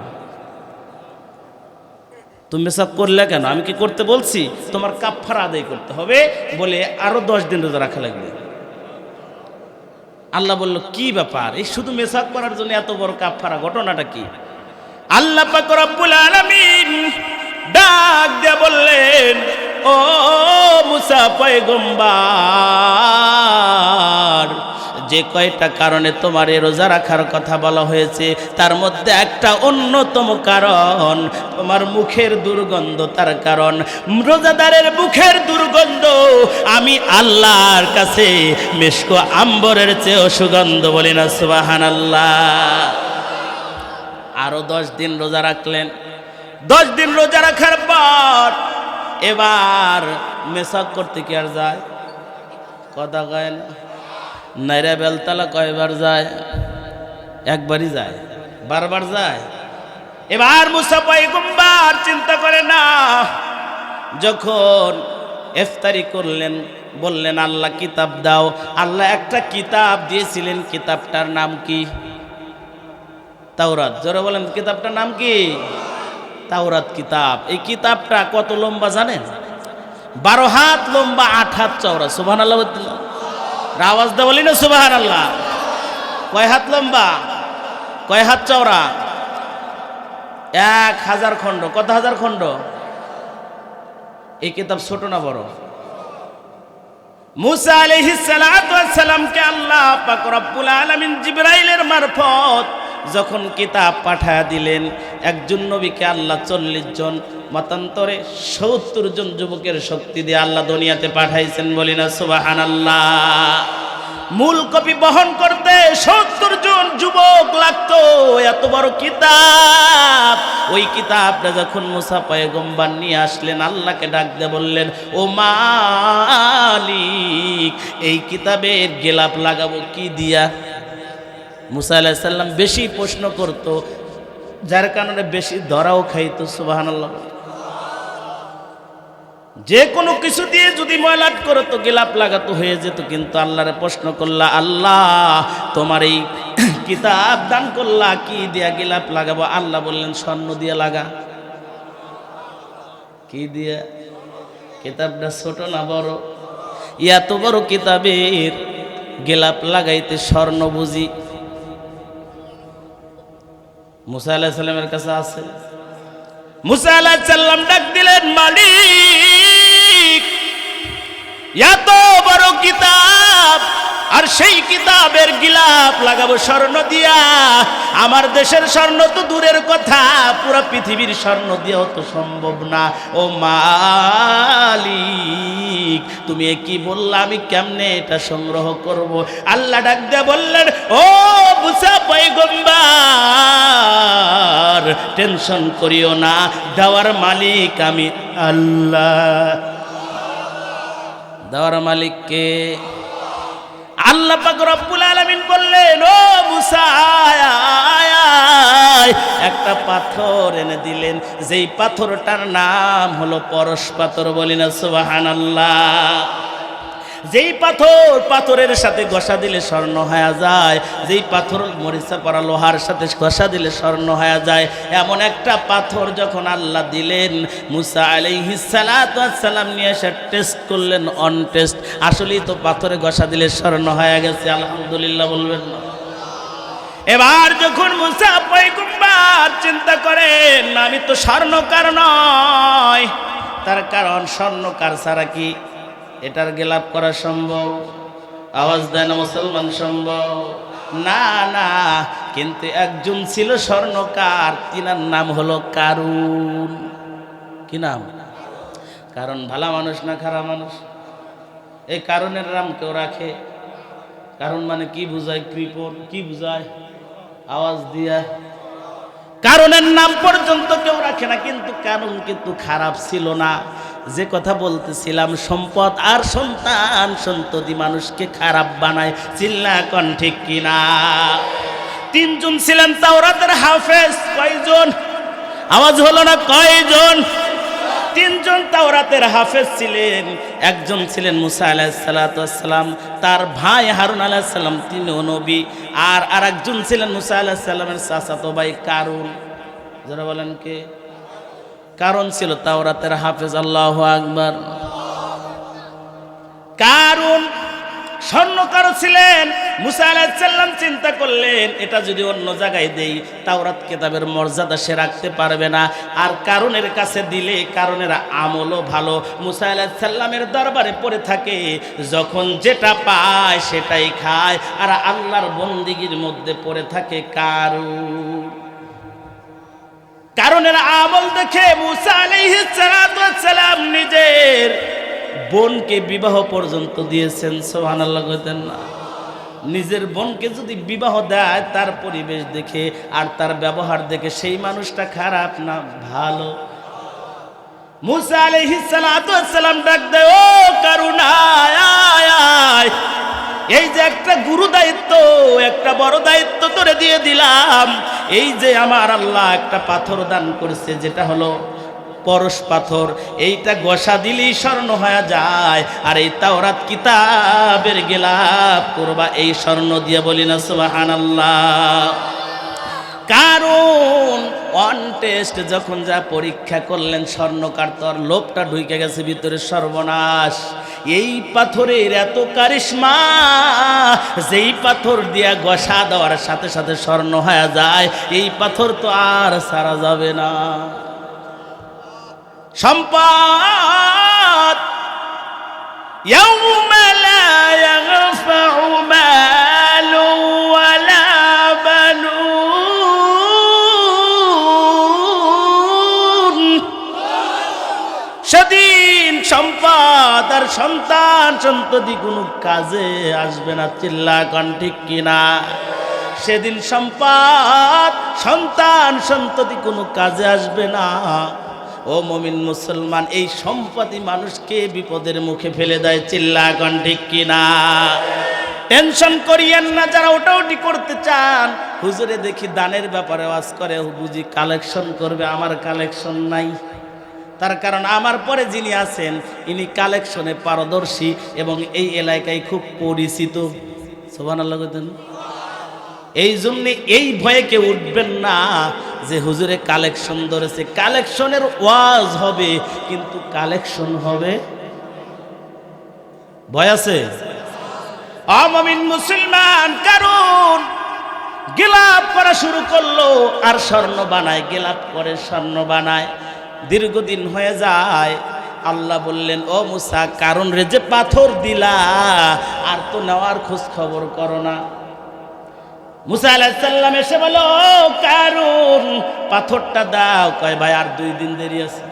তুমি মেসাক করলে কেন? আমি কি করতে বলছি? তোমার কাফারা আদায় করতে হবে বলে আরো 10 দিন রোজা রাখা লাগবে। আল্লাহ বলল কি ব্যাপার, এই শুধু মেসাক করার জন্য এত বড় কাফারা, ঘটনাটা কি? আল্লাহ পাক রব্বুল আলামিন ডাক দিয়ে বললেন, ও মুসা পয়গম্বর, যে কয়টা কারণে তোমার এই রোজা রাখার কথা বলা হয়েছে তার মধ্যে একটা অন্যতম কারণ তোমার মুখের দুর্গন্ধ। তার কারণ রোজাদারের মুখের দুর্গন্ধ আমি আল্লাহর কাছে মিশক আম্বরের চেয়েও সুগন্ধ। বলি না সুবহানাল্লাহ। আরো 10 দিন রোজা রাখলেন। 10 দিন রোজা রাখার পর এবার মেসাক করতে কি আর যায়? কথা কয় না? নাইরা বেলতলা কয়বার যায়? একবারই যায়, বারবার যায়? এবার মুসা পয়গম্বর চিন্তা করে না, যখন ইফতারি করলেন বললেন আল্লাহ কিতাব দাও। আল্লাহ একটা কিতাব দিয়েছিলেন, কিতাবটার নাম কি? তাওরাত। জোরে বলেন, কিতাবটার নাম কি? তাওরাত কিতাব। এই কিতাবটা কত লম্বা জানেন? 12 হাত লম্বা, 8 হাত চওড়া। সুবহানাল্লাহ। আওয়াজ দা বলি না সুবহানাল্লাহ। কয় হাত লম্বা, কয় হাত চওড়া? 1000 খণ্ড। কত হাজার খণ্ড? এই কিতাব ছোট না বড়? মুসা আলাইহিস সালাতু ওয়াস সালামকে আল্লাহ পাক রব্বুল আলামিন জিবরাইলের মারফত যখন কিতাব পাঠায়া দিলেন, একজন নবীকে আল্লাহ 40 জন মতান্তরে 70 জন যুবকের শক্তি দিয়ে আল্লাহ দুনিয়াতে পাঠাইছেন। বলি না সুবহানাল্লাহ। মূল কপি বহন করতে 70 জন যুবক লাগতো। এত বড় কিতাব, ওই কিতাবটা যখন মুসা পয়গম্বর নিয়ে আসলেন, আল্লাহকে ডাক দিয়ে বললেন, ও মালিক, এই কিতাবের গেলাপ লাগাবো কি দিয়া? মুসা আলাইহিস সালাম বেশি প্রশ্ন করত, যার কারণে বেশি ধরাও খাইতো। সুবহানাল্লাহ। যে কোনো কিছু দিয়ে যদি ময়লাট করতো, গেলাপ লাগাতো, হয়ে যেত। কিন্তু আল্লাহরে প্রশ্ন করলা, আল্লাহ তোমার এই কিতাব দান করলা, কি দিয়া গেলাপ লাগাবো? আল্লাহ বললেন স্বর্ণ দিয়ে লাগা। কি দিয়া? কিতাবটা ছোট না বড়? এত বড় কিতাবের গেলাপ লাগাইতে স্বর্ণ বুঝি? মুসা আলাইহিস সালামের কাছে আছে। মুসা আলাইহিস সালাম ডাক দিলেন, মালিক, এত বড় কিতাব, আর সেই কিতাবের গিলাপ লাগাবো স্বর্ণ দিয়া? আমার দেশের স্বর্ণ তো দূরের কথা, পুরো পৃথিবীর স্বর্ণ দিয়েও তো সম্ভব না। ও মালিক, তুমি কি বললা, আমি কেমনে এটা সংগ্রহ করব? আল্লাহ ডাক দিয়ে বললেন, ও মুসা পয়গম্বর, টেনশন করিও না, দেওয়ার মালিক আমি আল্লাহ। দেওয়ার মালিক কে? আল্লাহ পাক রব্বুল আলামিন বললেন, ও মুসা একটা পাথর এনে দিলেন, যেই পাথরটার নাম হলো পরশ পাথর। বলি না সুবহানাল্লাহ। যেই পাথরের সাথে ঘষা দিলে স্বর্ণ হয়ে যায়, যেই পাথর মরিচা পড়া লোহার সাথে ঘষা দিলে স্বর্ণ হয়ে যায়, এমন একটা পাথর যখন আল্লাহ দিলেন, মুসা আলাইহিস সালাতু ওয়াস সালাম নিয়ে এসে টেস্ট করলেন, অন টেস্ট, আসলেই তো পাথরে ঘষা দিলে স্বর্ণ হয়ে গেছে। আলহামদুলিল্লাহ বলবেন না? এবার যখন মুসা পয়গম্বর চিন্তা করেন, আমি তো স্বর্ণকার নয়, তার কারণ স্বর্ণকার ছাড়া কি এটার গেলাপ করা সম্ভব? আওয়াজ দেয় না মুসলমান, সম্ভব না? না। কিন্তু একজন ছিল স্বর্ণকার, তিনার নাম হলো কারুন। কি নাম? কারণ ভালো মানুষ না খারাপ মানুষ? এই কারণের নাম কেউ রাখে? কারণ মানে কি বুঝায়? কৃপণ কি বুঝায়? আওয়াজ দিয়া। কারণের নাম পর্যন্ত কেউ রাখে না, কিন্তু কারণ কিন্তু খারাপ ছিল না। যে কথা বলতেছিলাম, সম্পদ আর সন্তান সন্ততি মানুষকে খারাপ বানায়। চিল্লা কোন ঠিক কিনা? 3 জন ছিলেন তাওরাতের হাফেজ। কয়জন? আওয়াজ হলো না, কয়জন? 3 জন তাওরাতের হাফেজ ছিলেন। একজন ছিলেন মুসা আলাইহিস সালাতু ওয়াস সালাম, তার ভাই হারুন আলাইহিস সালাম, তিনিও নবী। আর আরেকজন ছিলেন মুসা আলাইহিস সালামের চাচাতো ভাই কারুন। যারা বলেন কে? কারণ ছিল তাওরাতের হাফেজ। আল্লাহু আকবার। কারণ স্বর্ণকার ছিলেন। মুসা আলাইহিস সালাম চিন্তা করলেন এটা যদি অন্য জায়গায় দেই তাওরাত কিতাবের মর্যাদা সে রাখতে পারবে না, আর কারণের কাছে দিলে কারণের আমলও ভালো মুসা আলাইহিস সালামের দরবারে পড়ে থাকে, যখন যেটা পায় সেটাই খায়, আর আল্লাহর বন্দিগির মধ্যে পড়ে থাকে কারণের আমল দেখে মুসা আলাইহিস সালাম নিজের বোনকে বিবাহ পর্যন্ত দিয়েছেন। সুবহানাল্লাহ কইতেন না? নিজের বোনকে যদি বিবাহ দেয় তার পরিবেশ দেখে আর তার ব্যবহার দেখে সেই মানুষটা খারাপ না ভালো? মুসা আলাইহিস সালাম ডাক দেয়, ও কারুন আয় আয় আয়, এই যে একটা গুরু দায়িত্ব, একটা বড় দায়িত্ব তোরে দিয়ে দিলাম। এই যে আমার আল্লাহ একটা পাথর দান করেছে যেটা হলো পরশ পাথর, এইটা ঘষা দিলেই স্বর্ণ হয়ে যায়, আর এই তাওরাত কিতাবের গিলাফ করবা এই স্বর্ণ দিয়ে। বলি না সুবহানাল্লাহ। কারণ অন টেস্ট যখন যা পরীক্ষা করলেন স্বর্ণকার তোর লোভটা ঢুকে গেছে ভিতরে, সর্বনাশ। এই পাথরের এত কারিশমা, যেই পাথর দিয়া ঘষা দেওয়ার সাথে সাথে স্বর্ণ হয়ে যায়, এই পাথর তো আর ছাড়া যাবে না। সম্পদ ইয়াউমা লা ইয়ানফাউ মালু ওয়ালা বানুন, সেদিন সম্পদ আর সন্তান-সন্ততি কোনো কাজে আসবে না। চিল্লা কোন ঠিক কিনা? সেদিন সম্পদ সন্তান-সন্ততি কোনো কাজে আসবে না। ও মুমিন মুসলমান, এই সম্পত্তি মানুষকে বিপদের মুখে ফেলে দেয়। চিল্লা কোন ঠিক কিনা? টেনশন করিয়েন না যারা ওটাউটি করতে চান। হুজুরে দেখি দানের ব্যাপারে ওয়াজ করে, বুঝি কালেকশন করবে, আমার কালেকশন নাই। তার কারণ আমার পরে যিনি আছেন ইনি কালেকশনে পারদর্শী এবং এই এলাকায় খুব পরিচিত। সুবহানাল্লাহ। এই জন্য এই ভয়ে কেউ উঠবেন না যে হুজুরে কালেকশন ধরেছে। কালেকশনের ওয়াজ হবে কিন্তু কালেকশন হবে, ভয় আছে? মুমিন মুসলমান, কারণ গিলাপ করা শুরু করলো আর স্বর্ণ বানায়, গিলাপ করে স্বর্ণ বানায়, দীর্ঘদিন হয়ে যায়। আল্লাহ বললেন, ও মুসা, কারণ রে যে পাথর দিলা আর তো নেওয়ার খোঁজ খবর করো না। মুসা আলাইহিস সালাম এসে বলো, কারণ পাথরটা দাও। কয় ভাই আর 2 দিন দেরি আছে।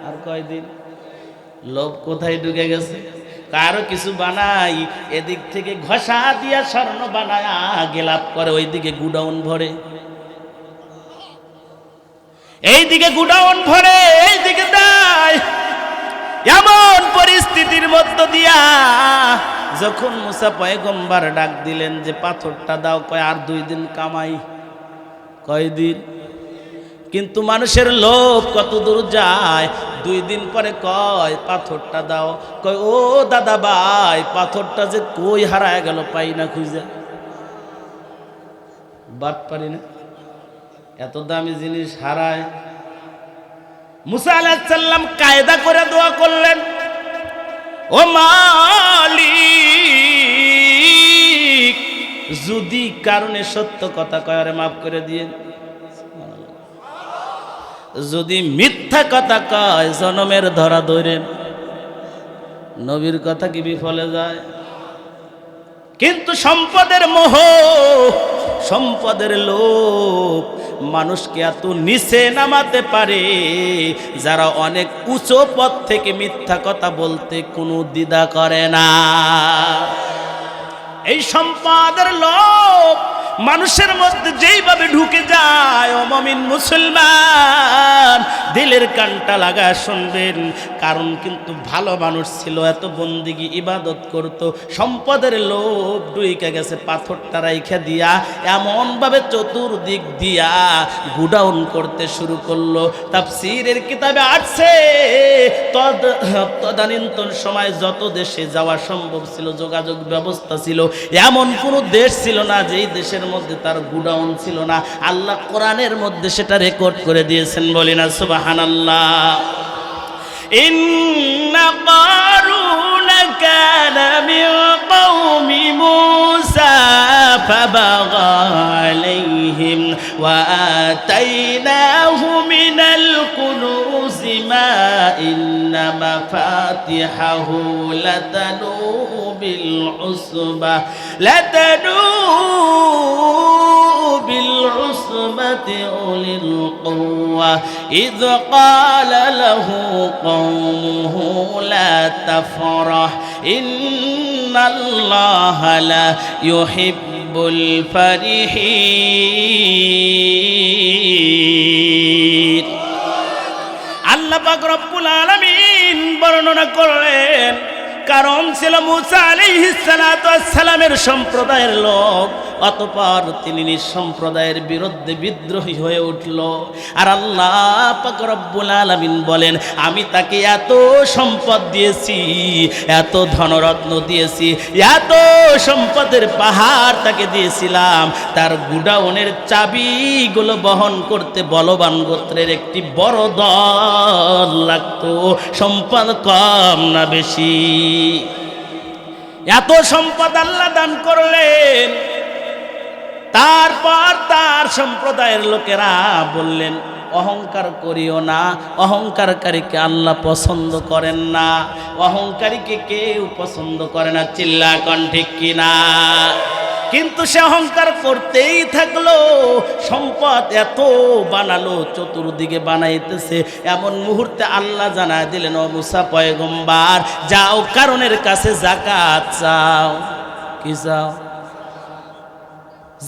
আর কয়দিন? লোভ কোথায় ঢুকে গেছে? কারো কিছু বানাই, এদিক থেকে ঘষা দিয়া স্বর্ণ বানায় গেলাপ করে, ওইদিকে গুডাউন ভরে, এইদিকে গুডাউন ভরে, এইদিকে দেয়। এমন পরিস্থিতির মধ্য দিয়া যখন মুসা পয়গম্বর ডাক দিলেন যে পাথরটা দাও, কয় আর 2 দিন কামাই। কয়দিন? কিন্তু মানুষের লোভ কত দূর যায়। 2 দিন পরে কয় পাথরটা দাও। কয় ও দাদা ভাই, পাথরটা যে কই হারায় গেল, পাই না খুঁজে। বাদ পারি না, এত দামি জিনিস হারায়। মুসা আলাইহিস সালাম কায়দা করে দোয়া করলেন, ও মালিক, যদি কারণে সত্য কথা কয় আরে মাফ করে দিয়ে, যদি মিথ্যা কথা কয় জনমের ধরা ধরেন। নবীর কথা কি বিফলে যায়? কিন্তু সম্পদের মোহ, সম্পদের লোভ মানুষকে এত নিচে নামাতে পারে, যারা অনেক উঁচু পদ থেকে মিথ্যা কথা বলতে কোনো দ্বিধা করে না। এই সম্পদের লোভ মানুষের মধ্যে যেইভাবে ঢুকে যায়, ও মুমিন মুসলমান, দিলের কানটা লাগা শুনবেন। কারণ কিন্তু ভালো মানুষ ছিল, এত বন্দিগি ইবাদত করত, সম্পদের লোভ ঢুকে গেছে, পাথরটা রাইখা দিয়া এমনভাবে চতুর্দিক দিয়া গুডাউন করতে শুরু করলো। তাফসীরের কিতাবে আসছে, তদানীন্তন সময় যত দেশে যাওয়া সম্ভব ছিল, যোগাযোগ ব্যবস্থা ছিল, এমন কোনো দেশ ছিল না যেই দেশের দেশের মধ্যে তার গুডাউন ছিল না, আল্লাহ কোরআনের মধ্যে সেটা রেকর্ড করে দিয়েছেন। বলি না সুবহানাল্লাহ। ইন্না কারুনা কানা মিন কওমি মূসা ফাবাগা আলাইহিম ওয়া আতাইনাহু মিনাল কুনুজি মা ইন্না মাফাতিহাহু লাতানু বিল উসবা بالعصبة أولي القوة إذ قال له قومه لا تفرح إن الله لا يحب الفرحين আল্লাহ পাক রব্বুল আলামিন বর্ণনা করলেন, কারণ ছিল মুসা আলাইহিস সালাতু ওয়াস সালামের সম্প্রদায়ের লোক, অতঃপর তিনি নিজ সম্প্রদায়ের বিরুদ্ধে বিদ্রোহী হয়ে উঠল। আর আল্লাহ পাক রব্বুল আলামিন বলেন, আমি তাকে এত সম্পদ দিয়েছি, এত ধনরত্ন দিয়েছি, এত সম্পদের পাহাড় তাকে দিয়েছিলাম, তার গুডাউনের চাবিগুলো বহন করতে বলবান গোত্রের একটি বড় দল লাগতো। সম্পদ কম না বেশি? এত সম্পদ আল্লাহ দান করলেন। তারপর তার সম্প্রদায়ের লোকেরা বললেন, অহংকার করিও না, অহংকারকারীকে আল্লাহ পছন্দ করেন না, অহংকারীকে কেউ পছন্দ করে না। চিল্লা কোন ঠিক কিনা? কিন্তু সে অহংকার করতেই থাকলো, সম্পদ এত বানালো, চতুর্দিকে বানাইতেছে। এমন মুহূর্তে আল্লাহ জানায় দিলেন, ও মুসা পয়গম্বর, যাও কারণের কাছে যাকাত চাও। কি চাও?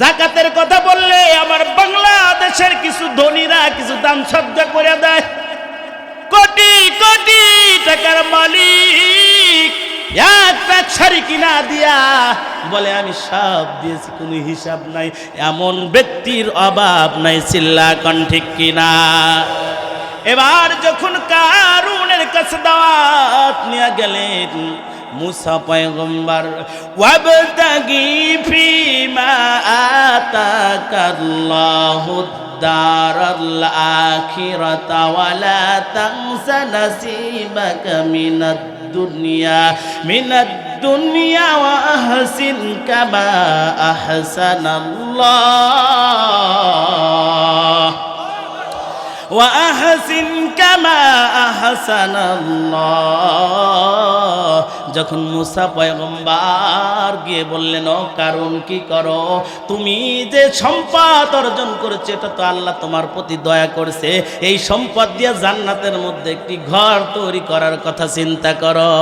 যাকাতের কথা বললে আমার বাংলাদেশের কিছু ধনীরা কিছু দান সদ্গা করে দেয়, কোটি কোটি টাকার মালিক একটা শাড়ি কিনা দিয়া বলে আমি সব দিয়েছি, কোনো হিসাব নাই। এমন ব্যক্তির অভাব নাই। চিল্লা কোন ঠিক কিনা? এবার যখন কারুনের কাছে দাওয়াত নিয়ে গেলেন মুসা পয়গম্বর, ওয়াবতাগি ফিমা আতাকাল্লাহুদ দারাল আখিরাতা ওয়ালা তানসা নাসিবাকা মিনাদ দুনিয়া ওয়া আহসিন কামা আহসানাল্লাহ وأحسن كما أحسن الله। যখন মুসা পয়গম্বর গিয়ে বললেন, ও কারণ কি করো, তুমি যে সম্পদ অর্জন করেছো এটা তো আল্লাহ তোমার প্রতি দয়া করছে, এই সম্পদ দিয়ে জান্নাতের মধ্যে একটি ঘর তৈরি করার কথা চিন্তা করো।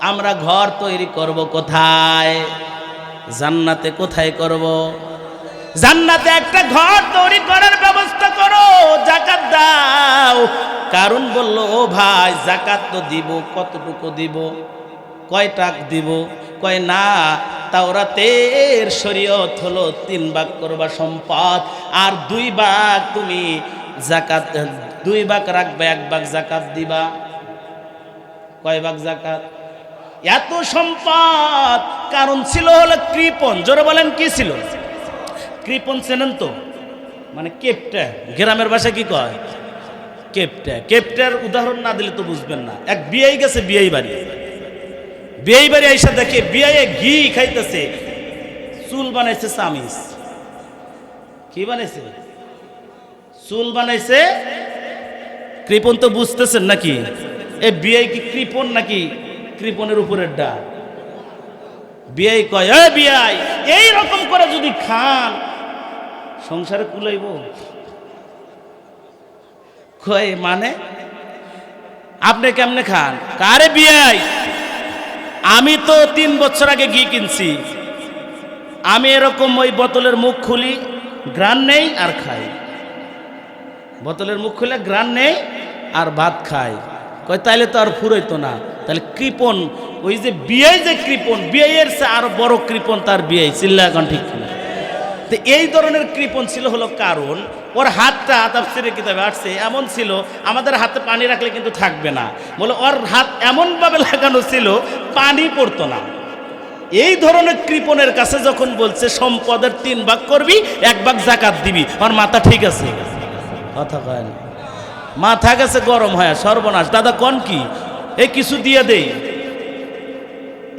আমরা ঘর তৈরি করব কোথায়? জান্নাতে কোথায় করব? জান্নাতে একটা ঘর তৈরি করার ব্যবস্থা করো, যাকাত দাও। কারণ বলল, ও ভাই যাকাত তো দিব, কতটুকু দিব, কয় টাক দিব? কয় না, তাওরাতের শরীয়ত হলো 3 ভাগ করবা সম্পদ, আর 2 ভাগ তুমি যাকাত, 2 ভাগ রাখবে, 1 ভাগ যাকাত দিবা। কয় ভাগ যাকাত? এত সম্পদ। কারণ ছিল হলো কৃপণ। জোরে বলেন, কি ছিল? কৃপণ চেনেন তো? মানে কেপটা, গ্রামের ভাষায় কি কয়? কেপটা। কেপটার উদাহরণ না দিলে তো বুঝবেন না। এক বিয়াই গেছে বিয়াই বাড়ি, বিয়াই বাড়ি আইসা দেখে বিয়াইয়ে ঘি খাইতেছে, চুল বানাইছে চামিচ। কি বানাইছে? চুল বানাইছে। কৃপণ তো বুঝতেছেন নাকি? এ বিয়াই কি কৃপণ নাকি কৃপণের উপরের ডাক? বিয়াই কয়, এ বিয়াই এই রকম করে যদি খান সংসারে কুলাইব? কয় মানে আপনি কেমনে খান? কারে বিয়াই, আমি তো 3 বছর আগে ঘি কিনছি, আমি এরকম ওই বোতলের মুখ খুলি, গ্রান নেই আর খাই। বোতলের মুখ খুলে গ্রান নেই আর ভাত খাই। কয় তাইলে তো আর ফুরাইতো না। তাহলে কৃপণ, ওই যে বিয়াই যে কৃপণ, বিয়ের সে আরো বড় কৃপণ তার বিয়াই। চিল্লা এখন ঠিক কিনা? তো এই ধরনের কৃপণ ছিল হলো কারণ ওর হাতটা তাফসীরের কিতাবে আসছে এমন ছিল, আমাদের হাতে পানি রাখলে কিন্তু থাকবে না, বলে ওর হাত এমনভাবে লাগানো ছিল পানি পড়তো না। এই ধরনের কৃপণের কাছে যখন বলছে সম্পদের 3 ভাগ করবি, 1 ভাগ যাকাত দিবি, আর মাথা ঠিক আছে, কথা কয় না, মাথা গেছে গরম হয়, সর্বনাশ দাদা কোন কি, এই কিছু দিয়ে দেই।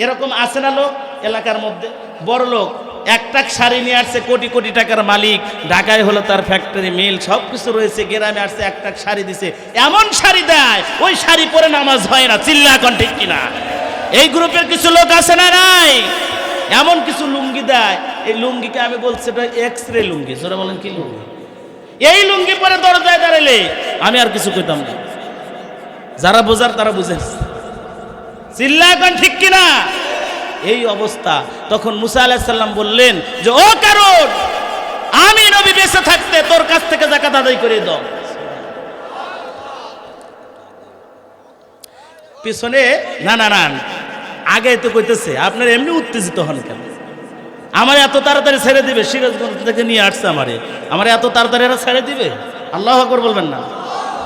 এরকম আছে না লোক এলাকার মধ্যে, বড় লোক একটা শাড়ি নিয়ে আসছে, কোটি কোটি টাকার মালিক, ঢাকায় হলো তার ফ্যাক্টরি মিল সব কিছু রয়েছে, গ্রামে আসছে একটা শাড়ি দিছে, এমন শাড়ি দেয় ওই শাড়ি পরে নামাজ হয় না, চিল্লা এখন ঠিক কিনা? এই গ্রুপের কিছু লোক আছে না নাই? এমন কিছু লুঙ্গি দেয়, এই লুঙ্গিকে আমি বলছি এটা এক্সরে লুঙ্গি, জোরে বলেন কি লুঙ্গি? এই লুঙ্গি পরে দরজায় দাঁড়ালে আমি আর কিছু কইতাম না, যারা বোঝার তারা বুঝেন, চিল্লা এখন ঠিক কিনা? এই অবস্থা। তখন মুসা আলাইহিস সালাম বললেন যে ও কারণ, আমি নবী বেঁচে থাকতে তোর কাছ থেকে যাকাত আদায় করে দাও। পিছনে না না না, আগে তো কইতেছে আপনার এমনি উত্তেজিত হন কেন? আমার এত তাড়াতাড়ি ছেড়ে দিবে? সিরাজগঞ্জ থেকে নিয়ে আসছে আমার এত তাড়াতাড়ি এরা ছেড়ে দিবে? আল্লাহু আকবার বলবেন না?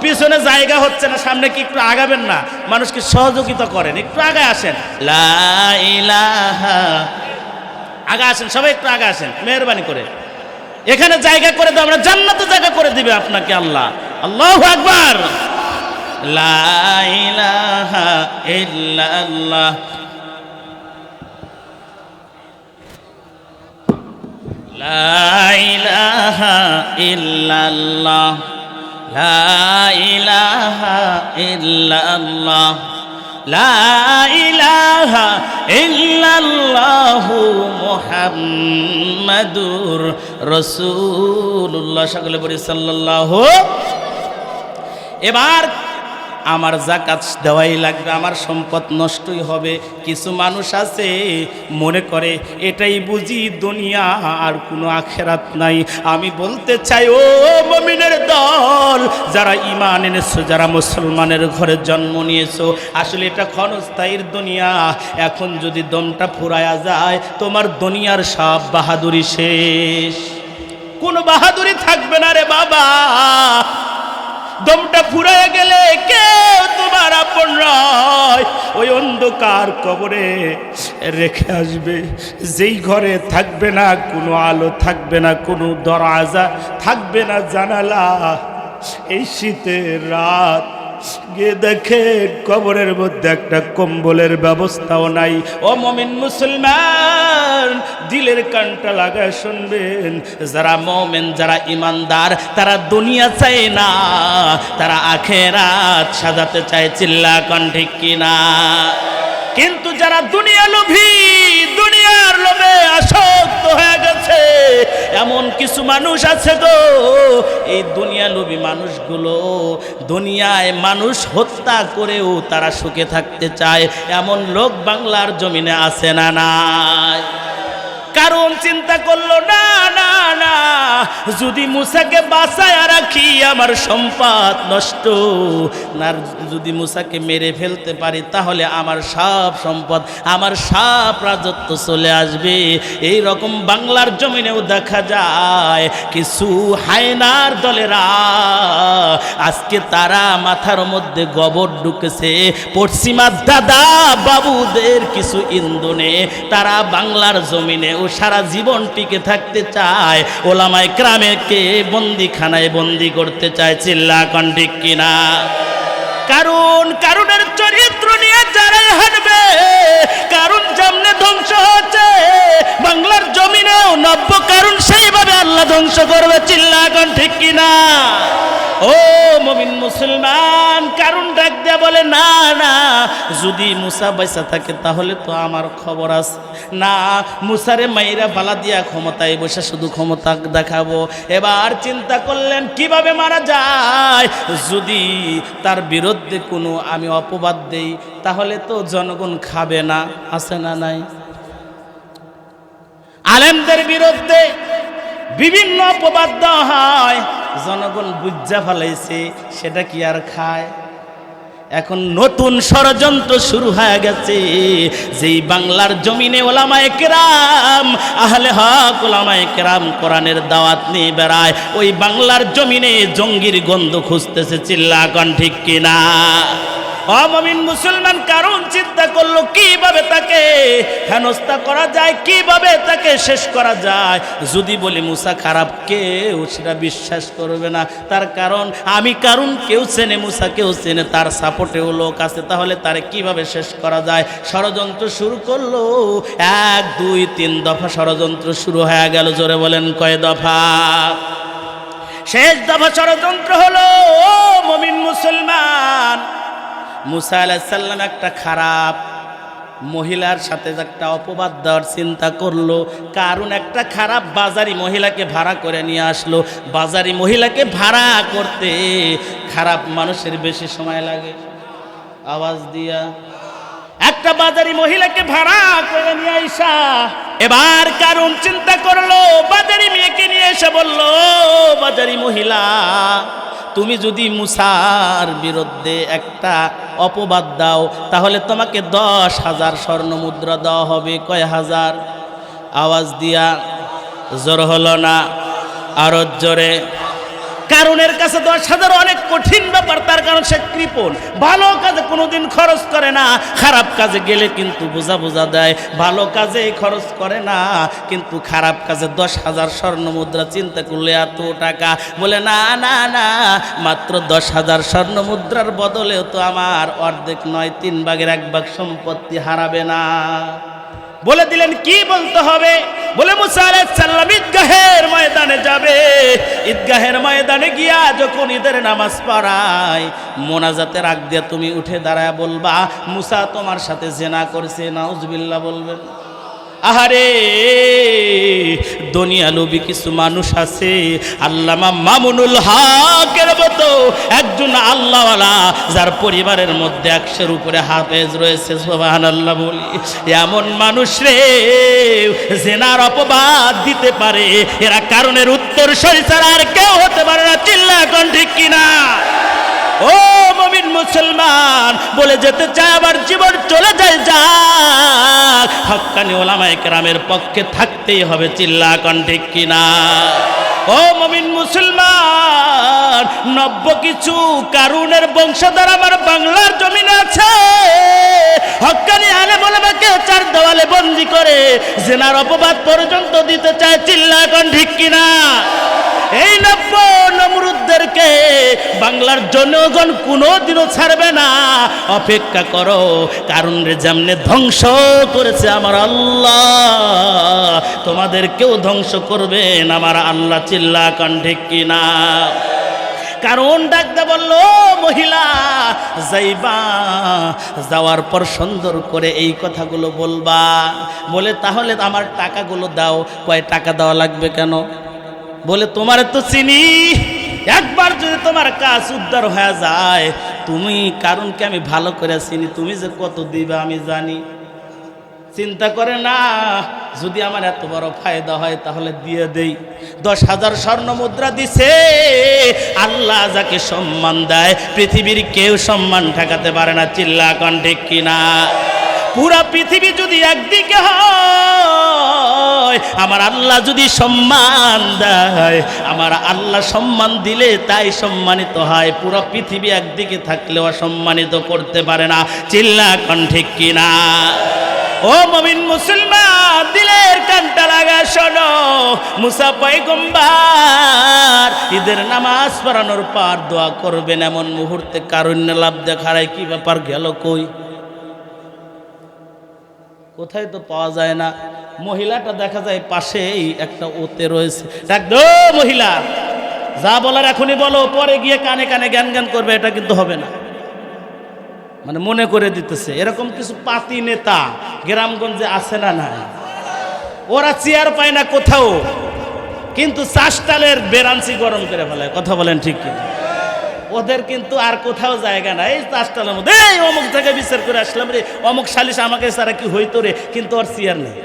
পিছনে জায়গা হচ্ছে না, সামনে কি একটু আগাবেন না? মানুষকে সহযোগিতা করেন, একটু আগে আসেন, লা ইলাহা, আগে আসেন সবাই, একটু আগে আসেন মেহেরবানি করে, এখানে জায়গা করে দাও, আমরা জান্নাতে জায়গা করে দিবে আপনাকে আল্লাহ। আল্লাহু আকবার, লা ইলাহা ইল্লাল্লাহ, লা ইলাহা ইল্লাল্লাহ, লা ইলাহা ইল্লাল্লাহ, লা ইলাহা ইল্লাল্লাহু মুহাম্মাদুর রাসূলুল্লাহ। সকলে বলি সাল্লাল্লাহু। এবার আমার যাকাত দেওয়াই লাগবে, আমার সম্পদ নষ্টই হবে। কিছু মানুষ আছে মনে করে এটাই বুঝি দুনিয়া, আর কোনো আখেরাত নাই। আমি বলতে চাই ও মুমিনের দল, যারা ঈমান এনেছো, যারা মুসলমানের ঘরে জন্ম নিয়েছো, আসলে এটা ক্ষণস্থায়ীর দুনিয়া। এখন যদি দমটা ফুরায়া যায়, তোমার দুনিয়ার সব বাহাদুরি শেষ, কোনো বাহাদুরি থাকবে না রে বাবা। দমটা ফুরায় গেলে কেউ তোমার আপন নয়, ওই অন্ধকার কবরে রেখে আসবে, যেই ঘরে থাকবে না কোনো আলো, থাকবে না কোনো দরজা, থাকবে না জানালা। এই শীতের রাত গিয়ে দেখে কবরের মধ্যে একটা কম্বলের ব্যবস্থাও নাই। ও মুমিন মুসলমান, দিলের কানটা লাগায় শুনবেন, যারা মুমিন, যারা ইমানদার, তারা দুনিয়া চায় না, তারা আখেরাত সাজাতে চায়। চিল্লা কোন ঠিক কিনা? কিন্তু যারা দুনিয়া লোভী, দুনিয়ার লোভে আসক্ত হয়ে গেছে, এমন কিছু মানুষ আছে গো, এই দুনিয়া লোভী মানুষগুলো দুনিয়ায় মানুষ হত্যা করেও তারা সুখে থাকতে চায়। এমন লোক বাংলার জমিনে আছে না নাই? কারণ চিন্তা করলো না না না, যদি মুসাকে বাঁচায় রাখি আমার সম্পদ নষ্ট না, যদি মুসাকে মেরে ফেলতে পারি তাহলে আমার সব সম্পদ, আমার সব রাজত্ব চলে আসবে। এই রকম বাংলার জমিনেও দেখা যায় কিছু হায়নার দলেরা, আজকে তারা মাথার মধ্যে গোবর ঢুকেছে পশ্চিমা দাদা বাবুদের কিছু ইন্ধনে, তারা বাংলার জমিনে ও সারা জীবন টিকে থাকতে চায়, ওলামায়ে কেরামকে বন্দিখানায় বন্দি করতে চায়। চিল্লা কোন ঠিক কিনা? কারণের চরিত্র নিয়ে যারাই হাঁটবে, কারণ যেমনে ধ্বংস হচ্ছে বাংলার জমিনেও নব্য কারণ সেইভাবে আল্লাহ ধ্বংস করবে। চিল্লা কোন ঠিক কিনা? ও মুমিন মুসলমান, কারণ ডাক দেয়া বলে না না, যদি মুসা বাইসা থাকে তাহলে তো আমার খবর আছে না, মুসারে মাইরা বালা দিয়া ক্ষমতায় বসে শুধু ক্ষমতা দেখাবো। এবার চিন্তা করলেন কিভাবে মারা যায়, যদি তার বিরুদ্ধে কোনো আমি অপবাদ দেই তাহলে তো জনগণ খাবে না, আছে না নাই? আলেমদের বিরুদ্ধে বিভিন্ন অপবাদ দেওয়া হয়, জনগণ বুঝা ফেলাইছে, সেটা কি আর খায়? এখন নতুন ষড়যন্ত্র শুরু হয়ে গেছে, যেই বাংলার জমিনে ওলামায়ে কেরাম, আহলে হক ওলামায়ে কেরাম কোরআনের দাওয়াত নিয়ে বেড়ায়, ওই বাংলার জমিনে জঙ্গির গন্ধ খুঁজতেছে। চিল্লা কোন ঠিক কিনা? অমুমিন মুসলমান কারণ চিন্তা করলো কিভাবে তাকে হেনস্থা করা যায়, কিভাবে তাকে শেষ করা যায়। যদি বলি মুসা খারাপ, কেউ সেটা বিশ্বাস করবে না। তার কারণ আমি কারণ কেউ চেনে, মুসা কেউ চেনে, তার সাপোর্টেও লোক আছে, তাহলে তারে কিভাবে শেষ করা যায়। ষড়যন্ত্র শুরু করলো, 1 2 3 দফা ষড়যন্ত্র শুরু হয়ে গেল। জোরে বলেন কয় দফা? শেষ দফা ষড়যন্ত্র হলো, ও মুমিন মুসলমান, মুসা আলাইহিস সালাম একটা খারাপ মহিলার সাথে একটা অপবাদ দেওয়ার চিন্তা করলো। কারণ একটা খারাপ বাজারি মহিলাকে ভাড়া করে নিয়ে আসলো। বাজারি মহিলাকে ভাড়া করতে খারাপ মানুষের বেশি সময় লাগে। আওয়াজ দিয়া একটা বাজারি মহিলাকে ভাড়া করে নিয়ে আইসা এবার কারণ চিন্তা করলো, বাজারি মেয়েকে নিয়ে এসে বললো, বাজারি মহিলা, তুমি যদি মুসার বিরুদ্ধে একটা অপবাদ দাও তাহলে তোমাকে 10,000 স্বর্ণ মুদ্রা দেওয়া হবে। কয় হাজার? আওয়াজ দিয়া জোর হলো না, আরো জোরে। কারণের কাছে 10,000 অনেক কঠিন ব্যাপার, তার কারণ সে কৃপণ, ভালো কাজে কোনোদিন খরচ করে না, খারাপ কাজে গেলে কিন্তু বোঝা বোঝা দেয়। ভালো কাজে খরচ করে না, কিন্তু খারাপ কাজে 10,000 স্বর্ণ মুদ্রা। চিন্তা করলে এত টাকা, বলে না না না, মাত্র 10,000 স্বর্ণ মুদ্রার বদলেও তো আমার অর্ধেক নয় 3 ভাগের 1 ভাগ সম্পত্তি হারাবে না। বলে দিলেন কি বলতে হবে। বলে মুসা আলাইহিস সালাম ঈদগাহের ময়দানে যাবে। ঈদগাহের ময়দানে গিয়া যখন ঈদের নামাজ পড়ায়, মোনাজাতের আগ দিয়ে তুমি উঠে দাঁড়ায় বলবা, মুসা তোমার সাথে জিনা করছে। নাউজুবিল্লাহ বলবেন। আহারে দুনিয়া লোভী কিছু মানুষ আছে, আল্লামা মামুনুল হকের মতো একজন আল্লাহওয়ালা, যার পরিবারের মধ্যে 100-এর উপরে হাফেজ রয়েছে। সুবহানাল্লাহ বলি। এমন মানুষ রে জিনার অপবাদ দিতে পারে, এরা কারণের উত্তর ছাড়া আর কেউ হতে পারে না। চিল্লা কোন ঠিক কিনা? ও মুমিন মুসলমান, বলে যেতে চায় আবার জীবন চলে যায়, যাক, হক্কানি ওলামায়ে কেরামের পক্ষে থাকতেই হবে। চিল্লা কোন ঠিক কিনা? ও মুমিন মুসলমান, নব্য কিছু কারুনের বংশধর আমার বাংলার জমিনে আছে। হক্কানি আলেম ওলামাকে 4 দেওয়ালে বন্দী করে জিনার অপবাদ পর্যন্ত দিতে চায়। চিল্লা কোন ঠিক কিনা? এই নব্য নমরুদদেরকে বাংলার জনগণ কোনোদিনও ছাড়বে না। অপেক্ষা করো, কারণ রে যেমনে ধ্বংস করেছে আমার আল্লাহ, তোমাদেরকেও ধ্বংস করবেন আমার আল্লাহ। চিল্লা কোন ঠিক কিনা? কারণ ডাকতে বলল, মহিলা যাইবা, যাওয়ার পর সুন্দর করে এই কথাগুলো বলবা। বলে তাহলে আমার টাকাগুলো দাও। কয় টাকা দেওয়া লাগবে কেন? বলে তোমার তো চিনি, একবার যদি তোমার কাজ উদ্ধার হয়ে যায়, তুমি কারণকে আমি ভালো করে চিনি, তুমি যে কত দিবা আমি জানি। চিন্তা করে না, যদি আমার এত বড় ফায়দা হয় তাহলে দিয়ে দেই। 10,000 স্বর্ণ মুদ্রা দিছে। আল্লাহ যাকে সম্মান দেয় পৃথিবীর কেউ সম্মান ঠেকাতে পারে না। চিল্লা কোন ঠিক কিনা? পুরা পৃথিবী যদি একদিকে হয়, আমার আল্লাহ যদি সম্মান দেয়, আমার আল্লাহ সম্মান দিলে তাই সম্মানিত হয়। পুরা পৃথিবী একদিকে থাকলে অসম্মানিত করতে পারে না। চিল্লা কোন ঠিক কিনা? ও মুমিন মুসলমান, দিলের কানটা লাগা শোনো। মুসা পয়গম্বর ঈদের নামাজ পড়ানোর পর দোয়া করবেন, এমন মুহূর্তে কারুণ্য লাভ দেখায়। কি ব্যাপার, গেল কই? কোথায় তো পাওয়া যায় না। মহিলাটা দেখা যায় পাশেই একটা ওতে রয়েছে। ডাক দো মহিলা, যা বলার এখনই বলো, পরে গিয়ে কানে কানে জ্ঞান জ্ঞান করবে, এটা কিন্তু হবে না। মানে মনে করে দিতেছে। এরকম কিছু পাতি নেতা গ্রামগঞ্জে আছে না? নাই। ওরা চেয়ার পায় না কোথাও, কিন্তু চাষটালের বেরাঞ্চি গরম করে ফেলায়। কথা বলেন ঠিক কি? ওদের কিন্তু আর কোথাও জায়গা নাই। এই চাষটালের মধ্যে এই অমুক জায়গায় বিচার করে আসলাম রে, অমুক সালিশ আমাকে সারা কি হইতো রে, কিন্তু ওর চেয়ার নেই।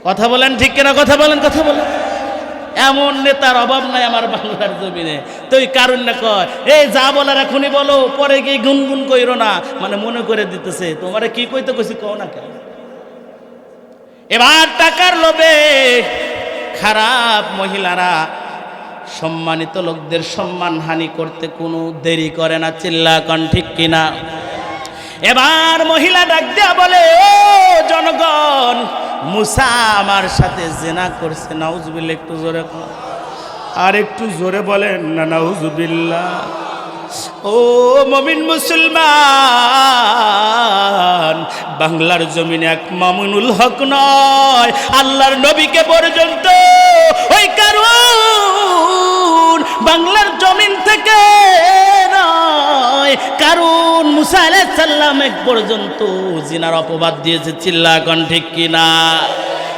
কথা বলেন ঠিক কিনা? কথা বলেন, কথা বলেন। এমন নেতার অভাব নাই আমার বাংলার জমিনে। তো এই কারণ না কয়, এই যা বলার এখনই বলো, পরে গিয়ে গুনগুন কইরো না। মানে মনে করে দিতেছে, তোমারে কি কইতে কইছি কও না কেন। এবার টাকার লোভে খারাপ মহিলারা সম্মানিত লোকদের সম্মানহানি করতে কোনো দেরি করে না, চিল্লা কন ঠিক কিনা। এবার মহিলা ডাক দেয়া বলে, ও জনগণ, মুসা আমার সাথে জিনা করছে। নাউজুবিল্লাহ, একটু জোরে আর একটু জোরে বলেন না নাউজুবিল্লাহ। ও মুমিন মুসলমান, বাংলার জমিনে এক মামুনুল হক নয়, আল্লাহর নবীকে পর্যন্ত ওই কারণ বাংলার জমিন থেকে নয়, কারণ মুসা আলাইহিস সালাম এক পর্যন্ত জিনার অপবাদ দিয়েছে, চিল্লা কোন ঠিক কিনা।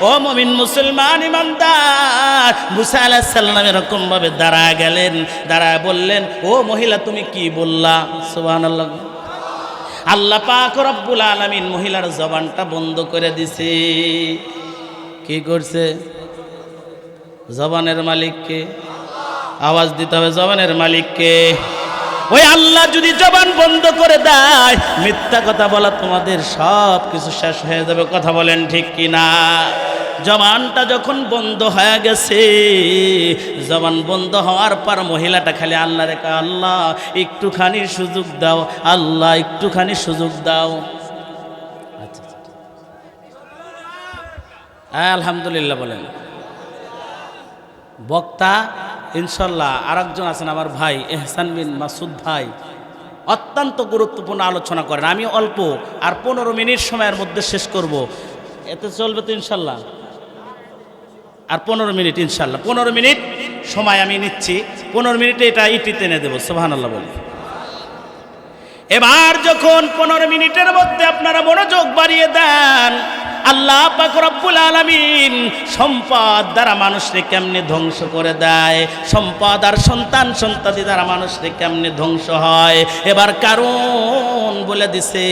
ও মুমিন মুসলমান ইমানদার, মুসা আলাইহিস সালাম এরকম ভাবে দাঁড়ায় গেলেন, দাঁড়ায় বললেন, ও মহিলা তুমি কি বললা? সুবহানাল্লাহ। আল্লাহ পাক রব্বুল আলামিন মহিলার জবানটা বন্ধ করে দিছে। কি করছে? জবানের মালিককে আওয়াজ দিতে হবে, জবানের মালিককে। ওই আল্লাহ যদি জবান বন্ধ করে দেয়, মিথ্যা কথা বলা তোমাদের সব কিছু শেষ হয়ে যাবে। কথা বলেন ঠিক কিনা। জবানটা যখন বন্ধ হয়ে গেছে, জবান বন্ধ হওয়ার পর মহিলাটা খালি আল্লাহ রেখা, আল্লাহ একটুখানি সুযোগ দাও, আল্লাহ একটুখানি সুযোগ দাও। আচ্ছা, আলহামদুলিল্লাহ বলেন। বক্তা ইনশাল্লাহ আরেকজন আছেন আমার ভাই এহসান বিন মাসুদ ভাই, অত্যন্ত গুরুত্বপূর্ণ আলোচনা করেন। আমি অল্প আর 15 মিনিট সময়ের মধ্যে শেষ করব, এতে চলবে তো ইনশাল্লাহ? আর 15 মিনিট ইনশাল্লাহ, 15 মিনিট সময় আমি নিচ্ছি, 15 মিনিটে এটা ইটিতে এনে দেবো। সুবহানাল্লাহ বলে। এবার যখন 15 মিনিটের মধ্যে আপনারা মনোযোগ বাড়িয়ে দেন, আল্লাহ পাক রব্বুল আলামিন সম্পদ দ্বারা মানুষকে কেমনে ধ্বংস করে দেয়, সম্পদ আর সন্তান সন্ততি দ্বারা মানুষকে কেমনে ধ্বংস হয়, এবার কারণ বলে দিছে।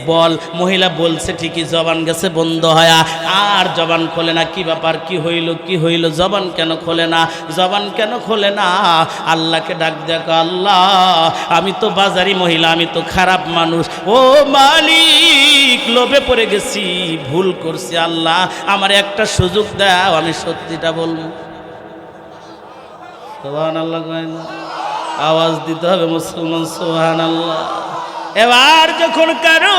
বল, মহিলা বলছে ঠিকই, জবান গেছে বন্ধ হয়া, আর জবান খোলে না। কি ব্যাপার, কি হইল, কি হইল, জবান কেন খোলে না, জবান কেন খোলে না? আল্লাহকে ডাক দেখো, আল্লাহ আমি তো বাজারি মহিলা, আমি তো খারাপ মানুষ, ও মালিক লোভে পড়ে গেছি, ভুল করছি, আল্লাহ আমার একটা সুযোগ দাও, আমি সত্যিটা বলবো। সুবহানাল্লাহ, আওয়াজ দিতে হবে মুসলমান, সুবহানাল্লাহ। এবার যখন কারণ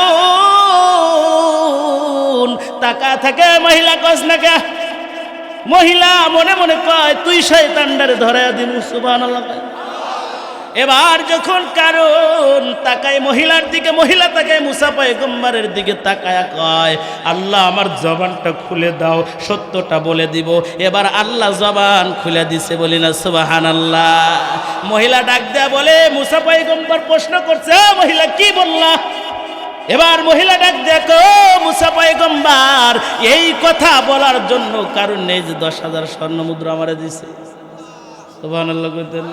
তাকা থাকে, মহিলা কস না কে, মহিলা মনে মনে কয় তুই শয়তানটারে ধরায়া দিমু। সুবহানাল্লাহ। এবার যখন কারণ তাকায় মহিলার দিকে, মহিলা তাকায় মুসা পয়গম্বরের দিকে তাকায়া কয়, আল্লাহ আমার জবানটা খুলে দাও, সত্যটা বলে দিব। এবার আল্লাহ জবান খুলে দিছে, বলি না সুবহানাল্লাহ। মহিলা ডাক দেয়া বলে, মুসা পয়গম্বর প্রশ্ন করছে, মহিলা কি বললা? এবার মহিলা ডাক দেখো, মুসা পয়গম্বর এই কথা বলার জন্য কারণ নেই যে 10,000 স্বর্ণ মুদ্রা আমারে দিছে। সুবহানাল্লাহ কইতেন।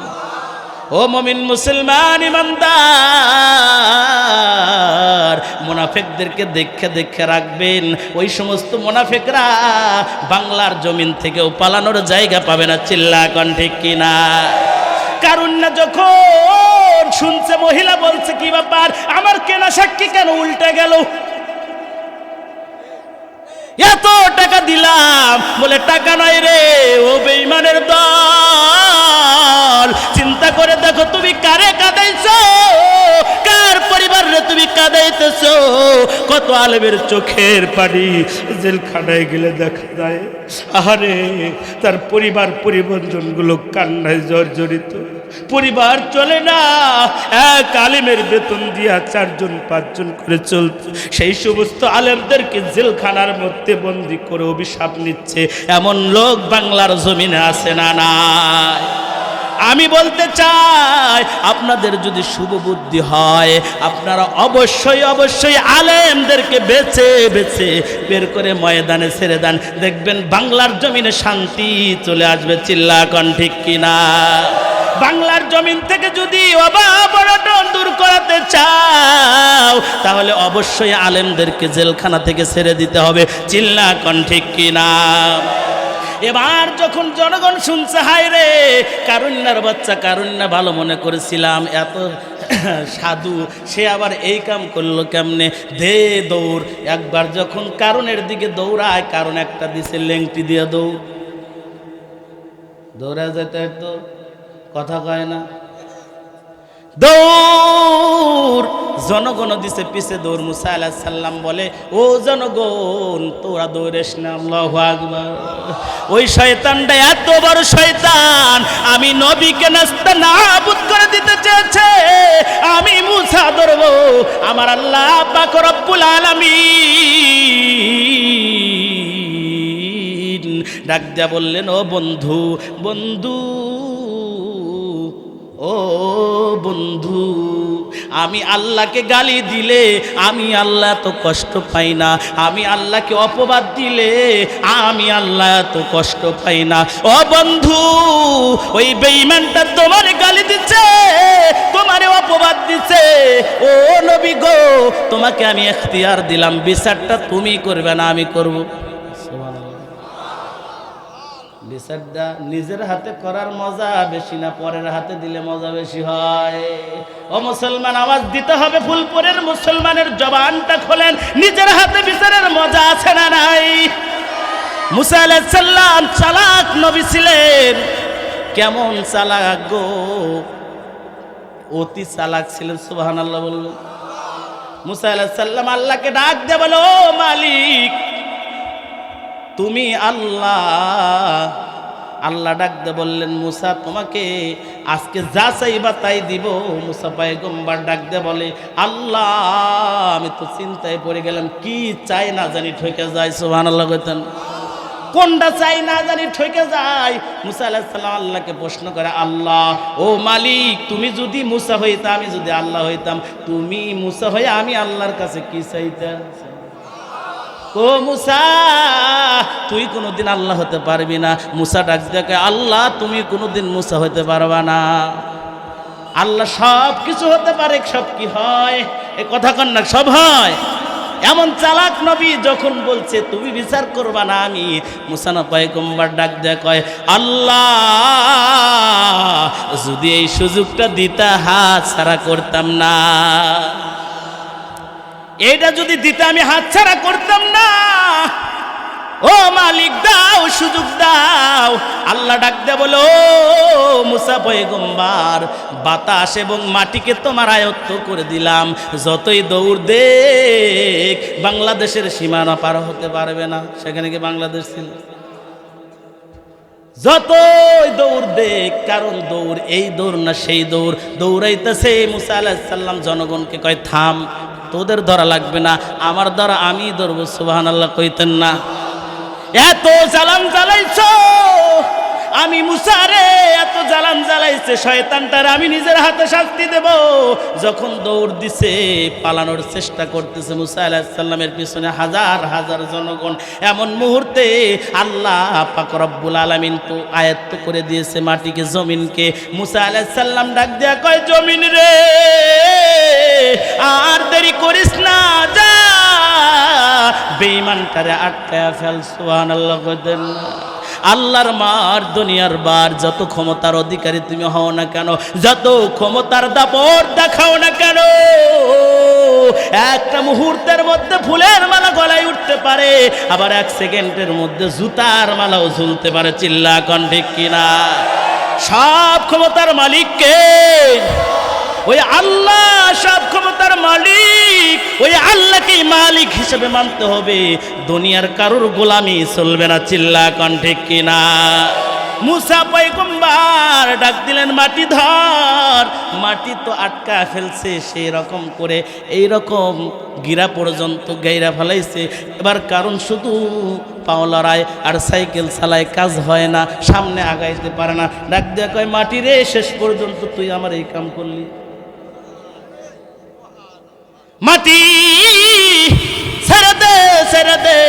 ও মুমিন মুসলমান ইমানদার, মুনাফিকদেরকে দেখে দেখে রাখবেন, ওই সমস্ত মুনাফিকরা বাংলার জমিন থেকেও পালানোর জায়গা পাবে না, চিল্লা কোন ঠিক কিনা। কারণ না যখন শুনছে মহিলা বলছে, কি ব্যাপার, আমার কেনা সাক্ষী কেন উল্টে গেল? এত টাকা দিলাম, বলে টাকা নয় রে, ও বেঈমানের দল, চিন্তা করে দেখো তুমি কারে কাঁদাইছো, কার পরিবার রে তুমি কাঁদাইতেছো। কত আলেমের চোখের পানি জেলখানায় গেলে দেখা যায়, আহারে তার পরিবার পরিবর্তন গুলো কান্নায় জর্জরিত, পরিবার চলে না, এক আলেমের বেতন দিয়া 4 জন 5 জন করে চলত, সেই সমস্ত আলেমদেরকে জেলখানার মধ্যে বন্দী করে অভিশাপ নিচ্ছে, এমন লোক বাংলার জমিনে আছে না নাই? আমি বলতে চাই, আপনাদের যদি শুভ বুদ্ধি হয়, আপনারা অবশ্যই অবশ্যই আলেমদেরকে বেছে বেছে বের করে ময়দানে ছেড়ে দেন, দেখবেন বাংলার জমিনে শান্তি চলে আসবে, চিল্লা কোন ঠিক কিনা। বাংলার জমিন থেকে যদি অভাব অনটন দূর করাতে চাও, তাহলে অবশ্যই আলেমদেরকে জেলখানা থেকে ছেড়ে দিতে হবে, চিল্লা কোন ঠিক কিনা। এবার যখন জনগণ শুনছে, হায় রে কারুণ্যার বাচ্চা, কারুণ্যা ভালো মনে করেছিলাম, এত সাধু, সে আবার এই কাম করলো কেমনে, দে দৌড়। একবার যখন কারণের দিকে দৌড়ায়, কারণ একটা দিছে লেংটি দিয়ে দৌড়া যেতে তো কথা কয় না। দৌড় জনগণ দিছে পিছে দৌড়। মুসা আলাইহিস সালাম বলে, ও জনগণ তোরা দৌড়েস না। আল্লাহু আকবার। ওই শয়তানটা এত বড় শয়তান, আমি নবীকে নাস্তানাবুদ করে দিতে চেয়েছে। আমি মুসা ধরব, আমার আল্লাহ পাক রব্বুল আলামিন ডাক দিয়া বললেন, ও বন্ধু, বন্ধু, ও বন্ধু, আমি আল্লাহকে গালি দিলে আমি আল্লাহ এত কষ্ট পাই না, আমি আল্লাহকে অপবাদ দিলে আমি আল্লাহ এত কষ্ট পাই না। ও বন্ধু, ওই বেঈমানটা তোমার গালি দিচ্ছে, তোমারে অপবাদ দিচ্ছে। ও নবী গো, তোমাকে আমি ইখতিয়ার দিলাম, বিচারটা তুমি করবে না আমি করব। বিচারটা নিজের হাতে করার মজা বেশি না পরের হাতে দিলে মজা বেশি হয়। ও মুসলমান, আওয়াজ দিতে হবে ফুলপুরের মুসলমানের জবানটা খোলেন। নিজের হাতে বিচারের মজা আছে না নাই? মুসা আলাইহিস সালাম চালাক নবী ছিলেন। কেমন চালাক গো, অতি চালাক ছিলেন। সুবহানাল্লাহ বলবেন। মুসা আলাইহিস সালাম আল্লাহকে ডাক দিয়ে বলো, ও মালিক তুমি আল্লাহ। আল্লাহ ডাক দিয়ে বললেন, মুসা তোমাকে আজকে যা চাইবা তাই দিব। মুসা পয়গম্বর ডাক দিয়ে বলে, আল্লাহ আমি তো চিন্তায় পড়ে গেলাম, কি চাই না জানি ঠকে যায়। সুবহানাল্লাহ কইতেন, কোনটা চাই না জানি ঠকে যায়। মুসা আলাইহিস সালাম আল্লাহকে প্রশ্ন করে, আল্লাহ ও মালিক, তুমি যদি মুসা হইতা, আমি যদি আল্লাহ হইতাম, তুমি মুসা হয়ে আমি আল্লাহর কাছে কি চাইতা? ও মুসা, তুই কোনোদিন আল্লাহ হতে পারবি না। মুসা ডাক দেখে, আল্লাহ তুমি কোনোদিন মুসা হতে পারবা না। আল্লাহ সব কিছু হতে পারে, সব কি হয়? এই কথা কন না, সব হয়। এমন চালাক নবী যখন বলছে তুমি বিচার করবা না, আমি মুসা না পয়গম্বর ডাক দেয়া কয়, আল্লাহ যদি এই সুযোগটা দিতা হাত ছাড়া করতাম না, এটা যদি দিতে আমি হাত ছাড়া করতাম না। ও মালিক দাও, সুযোগ দাও। আল্লাহ ডাক দে বলো, মুসা পয়গম্বর বাতাস এবং মাটিকে তোমার আয়ত্ত করে দিলাম, যতই দৌড় দেখ বাংলাদেশের সীমানা পার হতে পারবে না। সেখানে কি বাংলাদেশ ছিল? যতই দৌড় দেখ, কারণ দৌড় এই দৌড় না সেই দৌড়, দৌড়াইতেছে। মুসা আলাইহিস সালাম জনগণকে কয়, থাম, তোদের ধরা লাগবে না, আমার ধরা আমি ধরবো। সুবহানাল্লাহ কইতেন না? এত জালাম জ্বালাইছো আমি মুসা রে, এত জালাম জ্বালাইছে শয়তানটার আমি নিজের হাতে শাস্তি দেব। যখন দৌড় দিছে, পালানোর চেষ্টা করতেছে মুসা আলাইহিস সালামের পিছনে হাজার হাজার জনগণ, এমন মুহূর্তে আল্লাহ পাক রব্বুল আলামিন তো আয়াত্ত করে দিয়েছে মাটিকে, জমিনকে। মুসা আলাইহিস সালাম ডাক দেয়া কয়, জমিন রে আর দেরি করিস না, যা বেঈমানটারে আটকায়া ফেল। সুবহানাল্লাহ কইতেন না? আল্লাহর মার দুনিয়ার বার, যত ক্ষমতার অধিকারী তুমি হও না কেন, যত ক্ষমতার দাপট দেখাও না কেন, একটা মুহূর্তের মধ্যে ফুলের মালা গলায় উঠতে পারে, আবার এক সেকেন্ডের মধ্যে জুতার মালাও ঝুলতে পারে। চিল্লা কোন ঠিক কিনা? সব ক্ষমতার মালিক কে? ওই আল্লাহ। সব ক্ষমতার মালিক ওই আল্লাহকেই মালিক হিসেবে মানতে হবে, দুনিয়ার কারোর গোলামি চলবে না। চিল্লা কোন ঠিক কিনা? মুসা পয়গম্বর ডাক দিলেন, মাটি ধর। মাটি তো আটকা ফেলছে, সেই রকম করে এই রকম গিরা পর্যন্ত গাইরা ফেলাইছে। এবার কারণ শুধু পাও লড়ায় আর সাইকেল চালায় কাজ হয় না, সামনে আগাইতে পারে না। ডাক দেয়া কয়, মাটি রে, শেষ পর্যন্ত তুই আমার এই কাম করলি। মাটি ছেড়ে দে, ছেড়ে দে।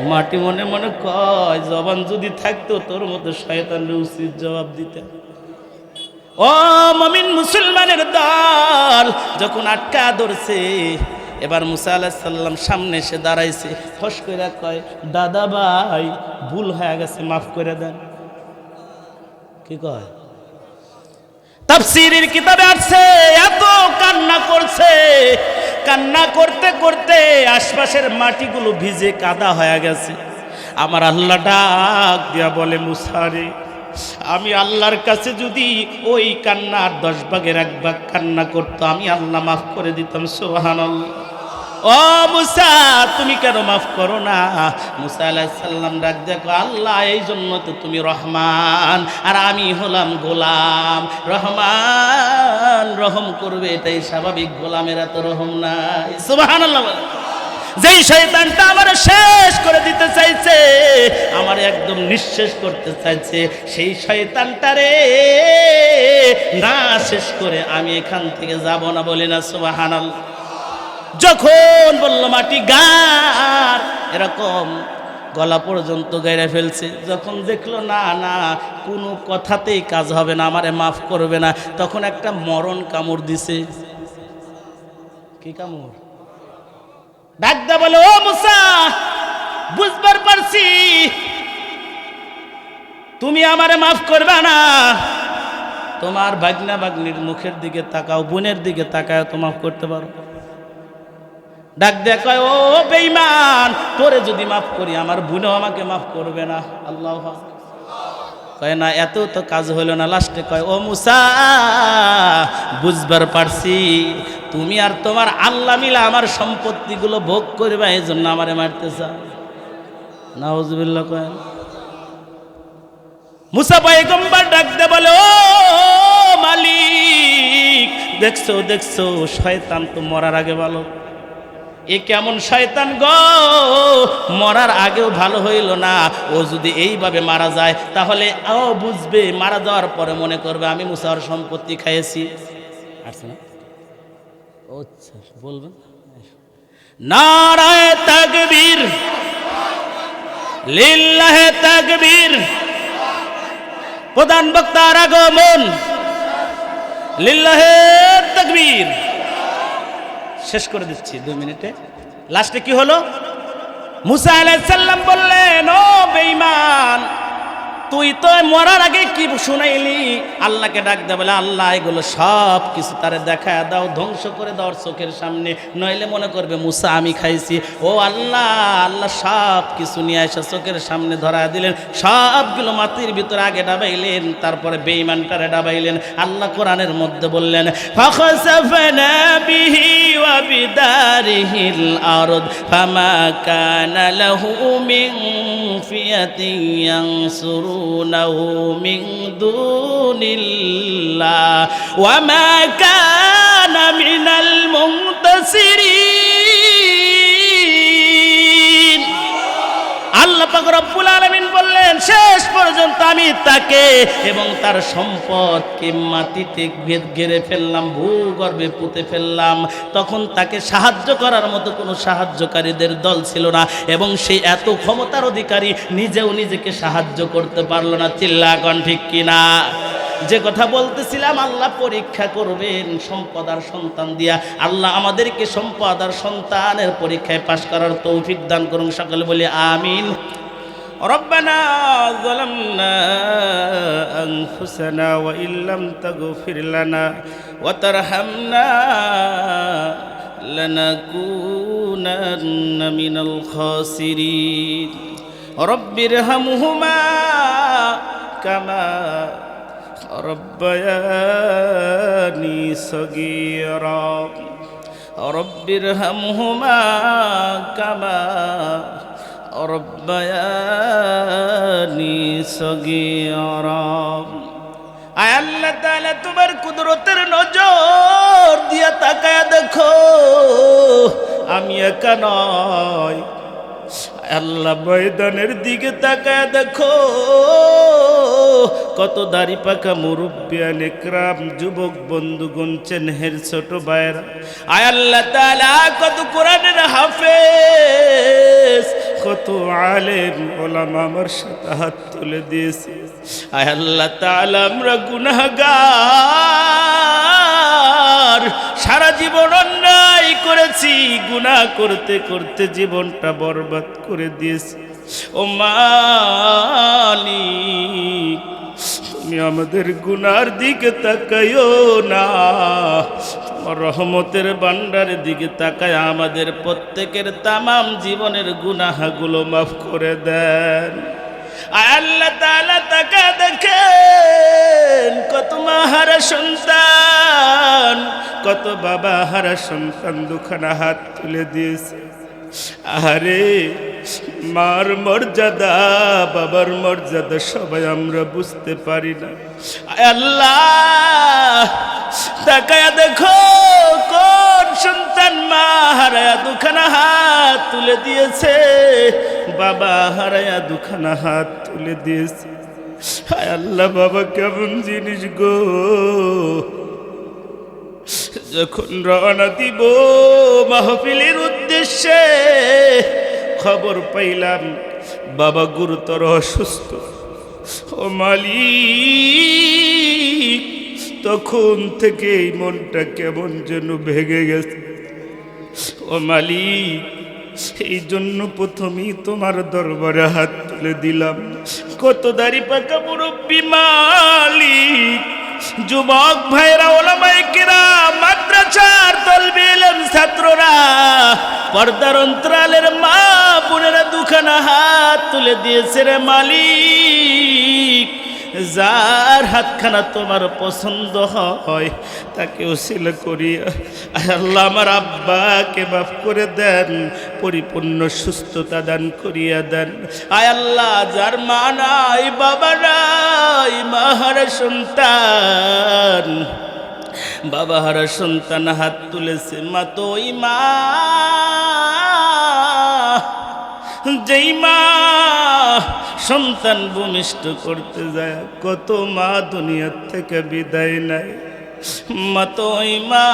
মাটি মনে মনে কয়, জবান যদি থাকতো তোর মতো শয়তানের উচিত জবাব দিতে। ও মুমিন মুসলমানের দল, যখন আটকা ধরছে, এবার মুসা আলাইহিস সালাম সামনে এসে দাঁড়াইছে। ফস কইরা কয়, দাদা ভাই ভুল হয়ে গেছে, মাফ করে দেন। কি কয়? তাফসীরের কিতাবে আছে, এত কান্না করছে, কান্না করতে করতে আশপাশের মাটিগুলো ভিজে কাদা হয়ে গেছে। আমার আল্লাহ ডাক দিয়া বলে, মুসা রে, আমি আল্লাহর কাছে যদি ওই কান্নার 10 ভাগের 1 ভাগ কান্না করতো, আমি আল্লাহ মাফ করে দিতাম। সুবহানাল্লাহ। ও মুসা, তুমি কেন মাফ করো না? মুসা আলাইহিস সালাম ডাক দেখো, আল্লাহ এই জন্য তো তুমি রহমান আর আমি হলাম গোলাম। রহমান রহম করবে এটাই স্বাভাবিক, গোলামের এত রহম নাই। সুবহানাল্লাহ। যেই শয়তানটা আমার শেষ করে দিতে চাইছে, আমার একদম নিঃশেষ করতে চাইছে, সেই শয়তানটারে না শেষ করে আমি এখান থেকে যাব না, বলি না সুবহানাল্লাহ। যখন বলল মাটি গার, এরকম গলা পর্যন্ত গাইরা ফেলছে, যখন দেখলো না না কোনো কথাতেই কাজ হবে না, আমারে মাফ করবে না, তখন একটা মরণ কামড় দিছে। কি কামড়? ডাকদা বলে, ও মুসা, বুঝবার পারছি তুমি আমারে মাফ করবে না, তোমার ভাগনা ভাগ্নির মুখের দিকে তাকাও, বোনের দিকে তাকাও, তো মাফ করতে পারো। ডাক দেয়া কয়, ও বেঈমান, তোরে যদি মাফ করি আমার বোনও আমাকে মাফ করবে না। আল্লাহ কয় না, এত তো কাজ হলো না। লাস্টে কয়, ও মুসা, বুঝবার পারছি তুমি আর তোমার আল্লাহ মিলা আমার সম্পত্তিগুলো ভোগ করবে, এই জন্য আমারে মারতে চাও। নাউজুবিল্লাহ। কয় মুসা পয়গম্বর ডাক দে বলে, ও মালিক, দেখছো দেখছো, শয়তান তো মরার আগে ভালো। এ কেমন শয়তান গো, মরার আগেও ভালো হইল না। ও যদি এইভাবে মারা যায় তাহলে ও বুঝবে, মারা যাওয়ার পরে মনে করবে আমি মুসার সম্পত্তি খাইয়েছি। আসছে না? আচ্ছা বলবেন। নারায়ে তাকবীর, লিল্লাহে তাকবীর। প্রধান বক্তার আগমন, লিল্লাহে তাকবীর। শেষ করে দিচ্ছি 2 মিনিটে। লাস্টে কি হলো? মুসা আলাইহিস সালাম বললেন, ও বেঈমান, তুই তো মরার আগে কি শুনাইলি? আল্লাহকে ডাক দে বলে, আল্লাহ এগুলো সব কিছু তারে দেখায় দাও, ধ্বংস করে দাও চোখের সামনে, নইলে মনে করবে মুসা আমি খাইছি। ও আল্লাহ, আল্লাহ সব কিছু নিয়ে এসে চোখের সামনে ধরা দিলেন, সবগুলো মাটির ভিতরে আগে ডাবাইলেন, তারপরে বেঈমানটারে ডাবাইলেন। আল্লাহ কোরআনের মধ্যে বললেন, ফাখাসাফনা বিহি ওয়া বিদারিহিল আরদ ফামা কানা লাহু মিন ফিয়াতিন ইয়ানসুরুনাহু মিন দুনিল্লাহ ওয়া মা কানা মিনাল মুনতাসিরিন। আল্লাহ পাক রব্বুল আলামিন বললেন, শেষ পর্যন্ত আমি তাকে এবং তার সম্পদকে মাটিতে গেড়ে ফেললাম, ভূগর্ভে পুঁতে ফেললাম। তখন তাকে সাহায্য করার মতো কোনো সাহায্যকারীদের দল ছিল না, এবং সে এত ক্ষমতার অধিকারী, নিজেও নিজেকে সাহায্য করতে পারলো না। চিল্লা কোন ঠিক কিনা? যে কথা বলতেছিলাম, আল্লাহ পরীক্ষা করবেন সম্পদ আর সন্তান দিয়া। আল্লাহ আমাদেরকে সম্পদ আর সন্তানের পরীক্ষায় পাশ করার তৌফিক দান করুন। সকলে বলি আমিন। রব্বানা যালামনা আনফুসানা ওয়া ইল্লাম তাগফির লানা ওয়া তারহামনা লানাকুনান্না মিনাল খাসিরিন। রব্বিরহামহুমা কামা রব্বায়ানি সগীরা। রব্বিরহামহুমা কামা রব্বায়ানি সগীরা। আয় আল্লাহ তাআলা, তোমার কুদরতের নজর দিয়া তাকায়া দেখো, আমি একা নয়। আল্লাহ ময়দানের দিকে তাকায় দেখো, কত দাড়ি পাকা মুরব্বিয়ান ইকরাম, যুবক বন্ধুগণ, চেনহের ছোট ভাইরা। আয় আল্লাহ তাআলা, কত কোরআনের হাফেজ, কত আলেম ওলামা আমার সাথে হাত তুলে দিয়েছে। আয় আল্লাহ তাআলা, আমরা গুনাহগার, সারা জীবন অন্যায় করেছি, গুনাহ করতে করতে জীবনটা বরবাদ করে দিয়েছি। ও মালিক, তুমি আমাদের গুনার দিকে তাকাইও না, তোমার রহমতের ভান্ডারের দিকে তাকায় আমাদের প্রত্যেকের তামাম জীবনের গুনাহগুলো মাফ করে দেন। আল্লাহ তাআলা তাকা দেখেন কত মা হারা সন্তান, কত বাবা হারা সন্তান দুখানা হাত তুলে দিয়েছে। আরে মার মর্যাদা বাবার মর্যাদা সবাই আমরা বুঝতে পারি না। আল্লাহ তাকায়া দেখো কোন সন্তান মা হারায়া দুখানা হাত তুলে দিয়েছে, বাবা হারায়া দুখানা হাত তুলে দিয়েছে। হায় আল্লাহ, বাবা কেমন জিনিস গো। যখন রওনা দিব মাহফিলের উদ্দেশ্যে, খবর পাইলাম বাবা গুরুতর অসুস্থ। ও মালিক, তখন থেকে এই মনটা কেমন যেন ভেঙে গেছে। ও মালিক, এই জন্য প্রথমেই তোমার দরবারে হাত তুলে দিলাম। কত দাড়ি পাকা মুরব্বী মালিক, যুবক ভাইরা, ওলামায়ে কেরাম, মাদ্রাসার তলবে ইলম ছাত্ররা, পর্দার অন্তরালের মা বোনেরা দুখানা হাত তুলে দিয়েছে রে মালিক। যার হাতখানা তোমার পছন্দ হয় তাকে ওসিলা করিয়া আল্লাহ আমার আব্বাকে মাফ করে দেন, পরিপূর্ণ সুস্থতা দান করিয়া দেন। আয় আল্লাহ, যার মা নাই বাবা নাই, মা হারা সন্তান বাবা হারা সন্তান হাত তুলেছে। মা তো ওই মা, যেই মা সন্তান ভূমিষ্ঠ করতে যায়, কত মা দুনিয়ার থেকে বিদায় নেয়। মা তো ওই মা,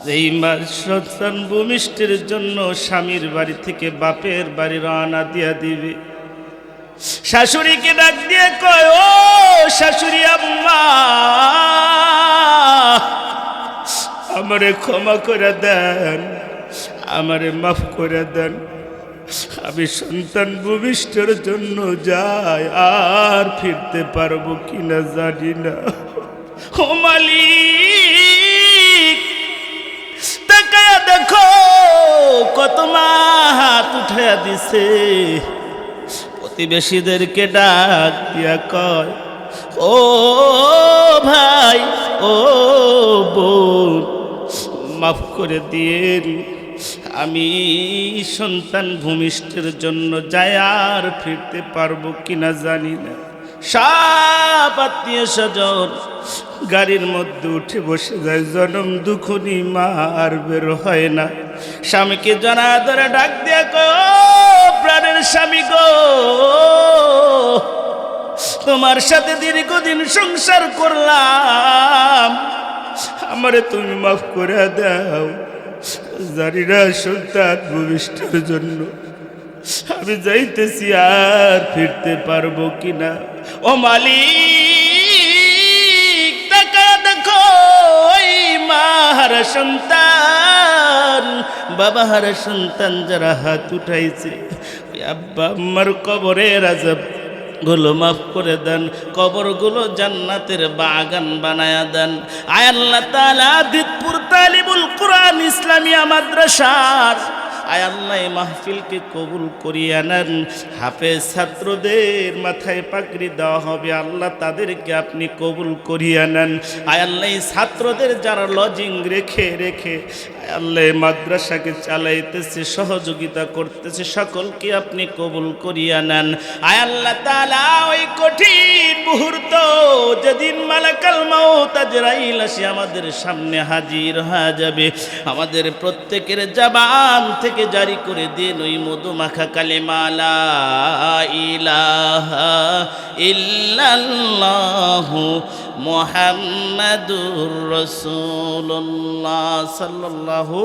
যেই মা সন্তান ভূমিষ্ঠের জন্য স্বামীর বাড়ি থেকে বাপের বাড়ি রওনা দিয়া দিবে, শাশুড়িকে ডাক দিয়ে কয়, ও শাশুড়ি আম্মা, আমারে ক্ষমা করে দেন, আমারে মাফ করে দেন, আমি সন্তান ভূমিষ্ঠের জন্য যাই, আর ফিরতে পারবো কিনা জানি না। ও মালিক, তাকায়া দেখো কত মা হাত উঠাইয়া দিছে। প্রতিবেশীদেরকে ডাক দিয়া কয়, ও ভাই, ও বোন, মাফ করে দিয়েন, আমি সন্তান ভূমিষ্ঠের জন্য যাই, আর ফিরতে পারবো কিনা জানি না। সব আত্মীয় স্বজন গাড়ির মধ্যে উঠে বসে যায়। জনম দুখনি মা আর বের হয় না। স্বামীকে জানা ধরে ডাক দিয়ে কো, প্রাণের স্বামী গো, তোমার সাথে দীর্ঘদিন সংসার করলাম, আমারে তুমি মাফ করে দাও। জানি না সন্তান ভূমিষ্ঠের জন্য আমি যাইতেছি, আর ফিরতে পারবো কিনা। ও মালিক, তাকায়া দেখো ওই মা হারা সন্তান বাবা হারা সন্তান যারা হাত উঠাইছে, ওই আব্বা আম্মার কবরের আযাব গুলো মাফ করে দেন, কবরগুলো জান্নাতের বাগান বানায়া দেন। আয় আল্লাহ তাআলা, দিতপুর তালিবুল কোরআন ইসলামিয়া মাদ্রাসার আয় আল্লাহ এই মাহফিলকে কবুল করিয়া নেন। হাফেজ ছাত্রদের মাথায় পাগড়ি দেওয়া হবে, আল্লাহ তাদেরকে আপনি কবুল করিয়া নেন। আয় আল্লাহ এই ছাত্রদের যারা লজিং রেখে রেখে আয় আল্লাহ মাদ্রাসাকে চালাইতেছে, সহযোগিতা করতেছে, সকলকে আপনি কবুল করিয়া নেন। আয় আল্লাহ তাআলা, ওই কঠিন মুহূর্ত যেদিন মালাকাল মাউত আজরাইল এসে আমাদের সামনে হাজির হয়ে যাবে, আমাদের প্রত্যেকের জবান থেকে জারি করে দিন ওই মধুমাখা কালেমা লা ইলাহা ইল্লাল্লাহু মুহাম্মাদুর রাসূলুল্লাহ সাল্লাল্লাহু